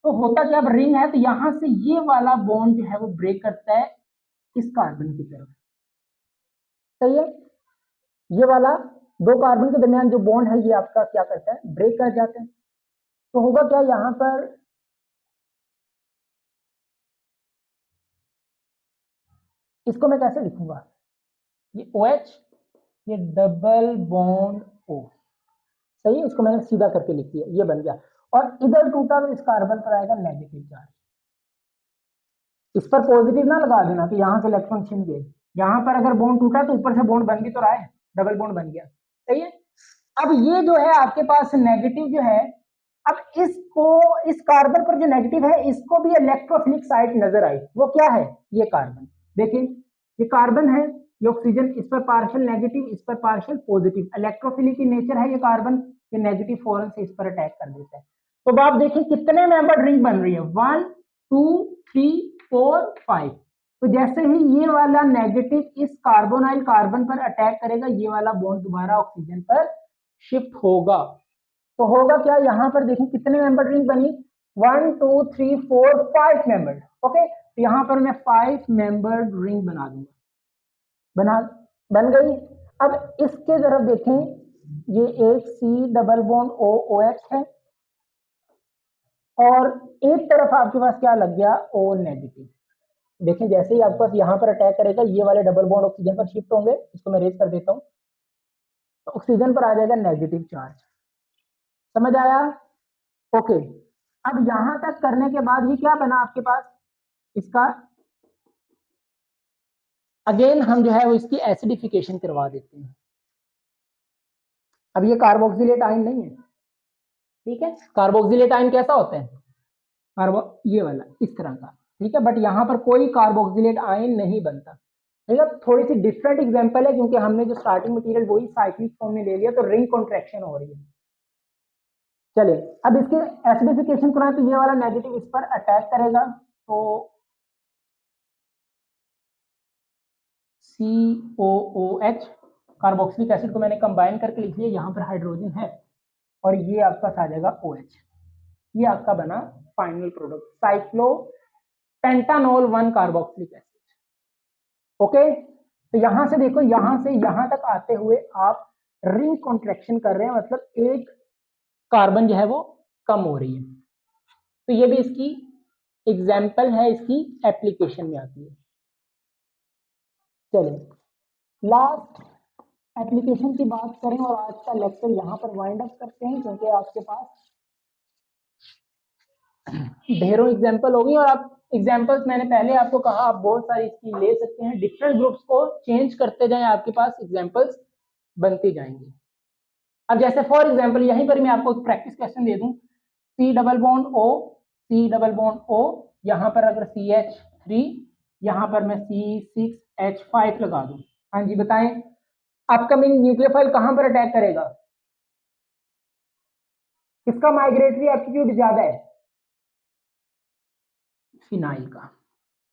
Speaker 1: तो होता क्या, अब रिंग है तो यहां से ये वाला बॉन्ड जो है वो ब्रेक करता है इस कार्बन की तरफ, सही है। ये वाला दो कार्बन के दरमियान जो बॉन्ड है ये आपका क्या करता है, ब्रेक कर जाता है। तो होगा क्या यहां पर, इसको मैं कैसे लिखूंगा, ये OH ये डबल बॉन्ड O, सही है, इसको मैंने सीधा करके लिख दिया, ये बन गया। और इधर टूटा तो इस कार्बन पर आएगा नेगेटिव चार्ज, इस पर पॉजिटिव ना लगा देना कि यहां से इलेक्ट्रॉन छिन गए, यहां पर अगर बॉन्ड टूटा तो ऊपर से बॉन्ड बन भी तो रहा है, डबल बॉन्ड बन गया, सही है। अब ये जो है आपके पास नेगेटिव जो है, अब इसको इस कार्बन पर जो नेगेटिव है इसको भी इलेक्ट्रोफिलिक साइट नजर आई, वो क्या है, ये कार्बन, देखिए ये कार्बन है, ये ऑक्सीजन इस पर पार्शियल नेगेटिव इस पर पार्शियल पॉजिटिव, इलेक्ट्रोफिलिक की नेचर है ये कार्बन, ये नेगेटिव फौरन से इस पर अटैक कर देता है। तो आप देखिए कितने मेंबर रिंग बन रही है, 1 2 3 4 5, तो जैसे ही ये वाला नेगेटिव इस कार्बोनाइल कार्बन पर अटैक करेगा, ये वाला बॉन्ड दोबारा ऑक्सीजन पर शिफ्ट होगा। तो होगा क्या, यहां पर देखिए कितने मेंबर रिंग बनी, 1 2 3 4 5 मेंबर। ओके, तो यहां पर मैं 5 मेंबर रिंग बना दूंगा, बना बन गई। अब इसके तरफ देखें, ये एक C डबल बॉन्ड OH है और एक तरफ आपके पास क्या लग गया, O नेगेटिव। देखें जैसे ही आपके पास यहां पर अटैक करेगा, ये वाले डबल बॉन्ड ऑक्सीजन पर शिफ्ट होंगे। इसको मैं रेज कर देता हूं, तो ऑक्सीजन पर आ जाएगा नेगेटिव चार्ज। समझ आया? ओके, अब यहां तक करने के बाद ये क्या बना आपके पास, इसका अगेन हम जो है वो इसकी एसिडिफिकेशन करवा देते हैं। अब ये कार्बोक्सिलेट आयन नहीं है, ठीक है। कार्बोक्सिलेट आयन कैसा होता है, ये वाला इस तरह का, ठीक है। बट यहाँ पर कोई कार्बोक्सिलेट आयन नहीं बनता, ठीक है। थोड़ी सी डिफरेंट एग्जांपल है क्योंकि हमने जो स्टार्टिंग मटेरियल वही साइक्लिक फॉर्म में ले लिया, तो रिंग कॉन्ट्रैक्शन हो रही है। चलिए अब इसके एसिडिफिकेशन कराएं, तो ये वाला नेगेटिव इस पर अटैक करेगा, तो COOH कार्बोक्सिलिक एसिड को मैंने कंबाइन करके लिख लिया, यहाँ पर हाइड्रोजन है और ये आपका आ जाएगा OH। ये आपका बना final product, cyclopentanol 1 carboxylic acid. Okay, तो यहां से देखो, यहां से यहां तक आते हुए आप रिंग कॉन्ट्रैक्शन कर रहे हैं, मतलब एक कार्बन जो है वो कम हो रही है। तो ये भी इसकी एग्जाम्पल है, इसकी एप्लीकेशन में आती है। चलिए लास्ट एप्लीकेशन की बात करें और आज का लेक्चर यहाँ पर वाइंड अप करते हैं, क्योंकि आपके पास ढेरों एग्जाम्पल होगी और आप एग्जाम्पल्स मैंने पहले आपको कहा आप बहुत सारी इसकी ले सकते हैं, डिफरेंट ग्रुप्स को चेंज करते जाएं, आपके पास एग्जाम्पल्स बनती जाएंगी। अब जैसे फॉर एग्जाम्पल यहीं पर मैं आपको प्रैक्टिस क्वेश्चन दे दूं, C double bond O, C double bond O, यहाँ पर अगर CH3, यहाँ पर मैं C6H5 लगा दूं। हाँ जी बताएं, अपकमिंग न्यूक्लियोफाइल कहां पर अटैक करेगा, किसका माइग्रेटरी एप्टीट्यूड ज्यादा है, फिनाइल का।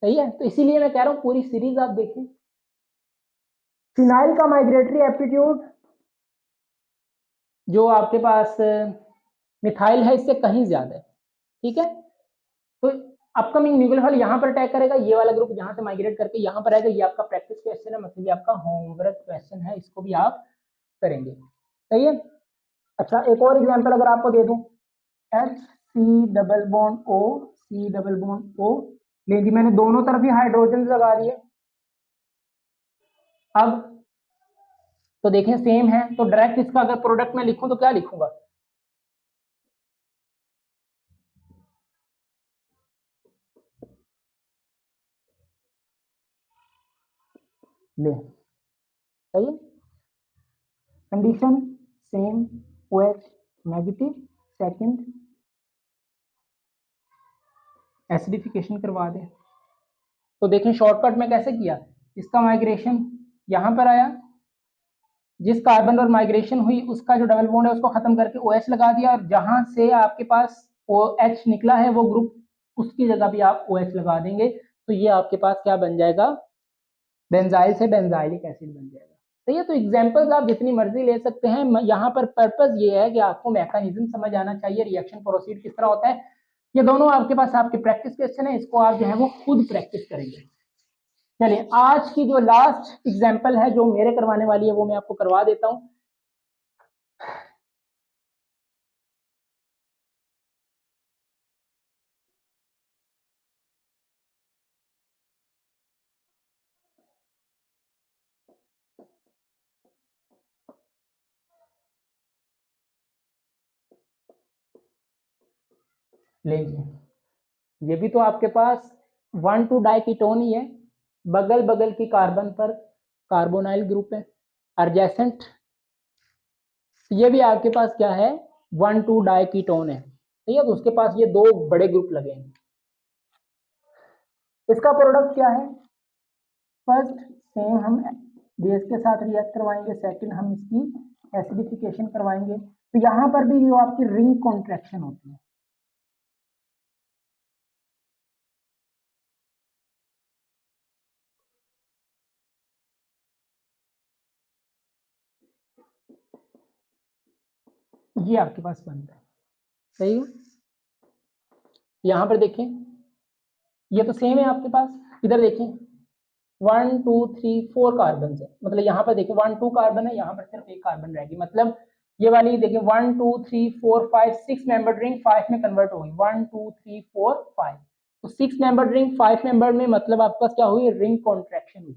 Speaker 1: सही है, तो इसीलिए मैं कह रहा हूं पूरी सीरीज आप देखें, फिनाइल का माइग्रेटरी एप्टीट्यूड जो आपके पास मिथाइल है इससे कहीं ज्यादा है, ठीक है। तो अपकमिंग न्यूक्लियोफाइल यहाँ पर अटैक करेगा, ये वाला ग्रुप यहाँ से माइग्रेट करके यहाँ पर आएगा। ये आपका प्रैक्टिस क्वेश्चन है, मतलब ये आपका होमवर्क क्वेश्चन है, इसको भी आप करेंगे। सही है। अच्छा एक और एग्जांपल अगर आपको दे दूं, HC double bond O, C double bond O, ले जी मैंने दोनों तरफ ही हाइड्रोजन लगा दिए। अब तो देखें सेम है, तो डायरेक्ट इसका अगर प्रोडक्ट में लिखूं तो क्या लिखूंगा, ले, सही है। Condition same, OH negative, second acidification करवा दें। तो देखें शॉर्टकट में कैसे किया, इसका माइग्रेशन यहां पर आया, जिस कार्बन पर माइग्रेशन हुई उसका जो डबल बॉन्ड है उसको खत्म करके OH लगा दिया, और जहां से आपके पास OH निकला है वो ग्रुप, उसकी जगह भी आप OH लगा देंगे, तो ये आपके पास क्या बन जाएगा, बेंजाइल से बेंजाइलिक एसिड बन जाएगा। सही है। तो एग्जांपल्स आप जितनी मर्जी ले सकते हैं, यहाँ पर पर्पस ये है कि आपको मैकेनिज्म समझ आना चाहिए, रिएक्शन प्रोसीड किस तरह होता है। ये दोनों आपके पास आपके प्रैक्टिस क्वेश्चन है, इसको आप जो है वो खुद प्रैक्टिस करेंगे। चलिए आज की जो लास्ट एग्जांपल है जो मेरे करवाने वाली है वो मैं आपको करवा देता हूं। लीजिए, ये भी तो आपके पास 1,2 डाइकीटोन ही है, बगल बगल की कार्बन पर कार्बोनाइल ग्रुप है, एडजेसेंट ये भी आपके पास क्या है, 1,2 डाइकीटोन है, ठीक है। तो उसके पास ये दो बड़े ग्रुप लगे हैं। इसका प्रोडक्ट क्या है, फर्स्ट सेम हम बेस के साथ रिएक्ट करवाएंगे, सेकंड हम इसकी एसिडिफिकेशन करवाएंगे। तो यहाँ पर भी जो आपकी रिंग कॉन्ट्रैक्शन होती है, ये आपके पास बन रहा है, सही है। यहाँ पर देखें, ये तो सेम है आपके पास, इधर देखें 1 2 3 4 कार्बन है, मतलब यहाँ पर देखिए 1 2 कार्बन है, यहाँ पर सिर्फ एक कार्बन रहेगी, मतलब ये वाली देखिए 1 2 3 4 5 6 मेंबर रिंग 5 में कन्वर्ट होगी, 1 2 3 4 5, तो 6 मेंबर रिंग 5 मेंबर में, मतलब आपके पास क्या हुई, रिंग कॉन्ट्रैक्शन हुई।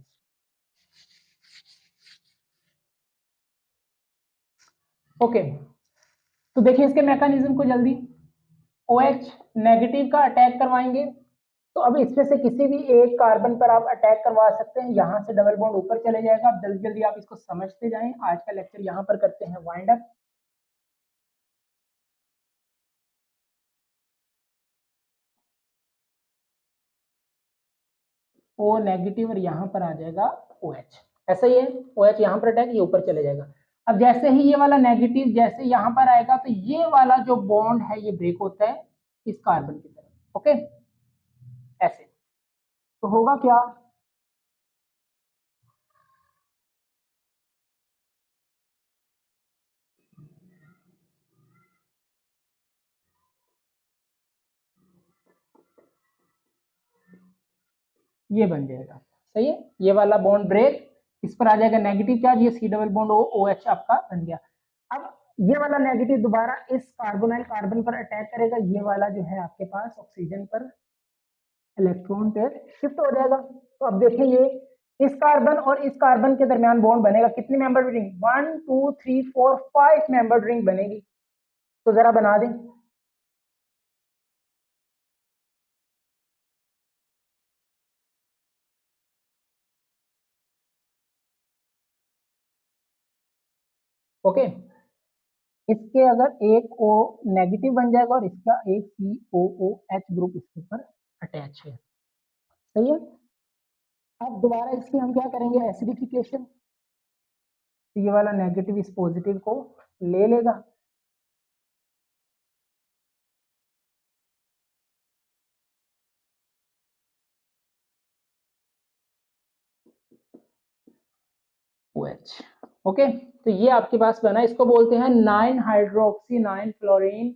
Speaker 1: ओके, तो देखिए इसके मैकेनिज्म को जल्दी, OH नेगेटिव का अटैक करवाएंगे, तो अब इसमें से किसी भी एक कार्बन पर आप अटैक करवा सकते हैं, यहां से डबल बॉन्ड ऊपर चले जाएगा। अब जल्दी जल्दी आप इसको समझते जाएं, आज का लेक्चर यहां पर करते हैं वाइंड अप। O नेगेटिव और यहाँ पर आ जाएगा OH, ऐसा ही है, OH यहाँ पर अटैक, ये ऊपर चले जाएगा। अब जैसे ही ये वाला नेगेटिव जैसे यहाँ पर आएगा, तो ये वाला जो बॉन्ड है ये ब्रेक होता है इस कार्बन की तरफ, ओके, ऐसे। तो होगा क्या, ये बन जाएगा, सही है, ये वाला बॉन्ड ब्रेक, इस पर आ जाएगा नेगेटिव चार्ज, ये सी डबल बॉन्ड OH आपका बन गया। अब ये वाला नेगेटिव दोबारा इस कार्बोनाइल कार्बन पर अटैक करेगा, ये वाला जो है आपके पास ऑक्सीजन पर इलेक्ट्रॉन पेयर शिफ्ट हो जाएगा। तो अब देखें, ये इस कार्बन और इस कार्बन के दरमियान बॉन्ड बनेगा, कितनी मेंबर रिंग, 1 2 3 4 5 मेंबर रिंग बनेगी, तो जरा बना दें। ओके, इसके अगर एक O नेगेटिव बन जाएगा और इसका एक COOH ग्रुप इसके ऊपर अटैच है, सही है। अब दोबारा इसकी हम क्या करेंगे, एसिडिफिकेशन, तो ये वाला नेगेटिव इस पॉजिटिव को ले लेगा, OH, ओके। तो ये आपके पास बना, इसको बोलते हैं 9 hydroxy 9 fluorine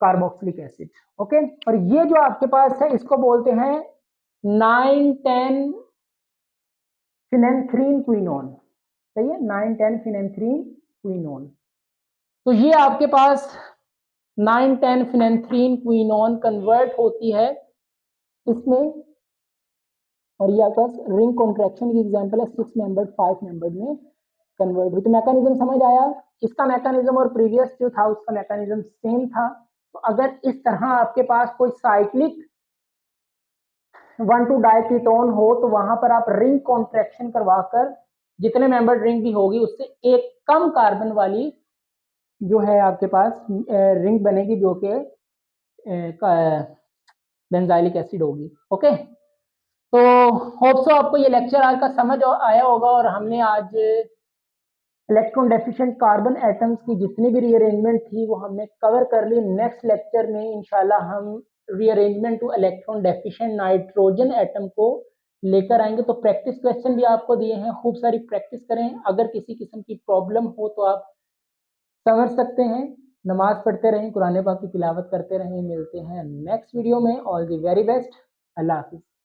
Speaker 1: carboxylic acid, okay. और ये जो आपके पास है इसको बोलते हैं 9 10 फिनेंथ्रीन क्विनोन, सही है, 9 10 फिनेंथ्रीन क्विनोन। तो ये आपके पास 9 10 फिनेंथ्रीन क्विनोन कन्वर्ट होती है इसमें, और ये आपके पास रिंग कॉन्ट्रैक्शन की एग्जांपल है, 6 मेंबर्ड 5 मेंबर्ड में कन्वर्ट हुई। तो मैकेनिज्म समझ आया, इसका मैकेनिज्म और प्रीवियस जो था उसका मैकेनिज्म सेम था। तो अगर इस तरह आपके पास कोई साइक्लिक 1,2 डाइकीटोन हो, तो वहां पर आप रिंग कॉन्ट्रैक्शन करवाकर जितने मेंबर रिंग भी होगी उससे एक कम कार्बन वाली जो है आपके पास रिंग बनेगी, जो कि बेंजाइलिक एसिड होगी, ओके। तो होप सो आपको ये लेक्चर आज का समझ आया होगा, और हमने आज इलेक्ट्रॉन डेफिशिएंट कार्बन एटम्स की जितनी भी रीअरेंजमेंट थी वो हमने कवर कर ली। नेक्स्ट लेक्चर में इंशाल्लाह हम rearrangement to electron deficient nitrogen atom को लेकर आएंगे। तो प्रैक्टिस क्वेश्चन भी आपको दिए हैं, खूब सारी प्रैक्टिस करें। अगर किसी किस्म की प्रॉब्लम हो तो आप समझ सकते हैं। नमाज पढ़ते रहें, कुरान पाक की तिलावत करते रहें। मिलते हैं नेक्स्ट वीडियो में। All the very best. Allah Hafiz.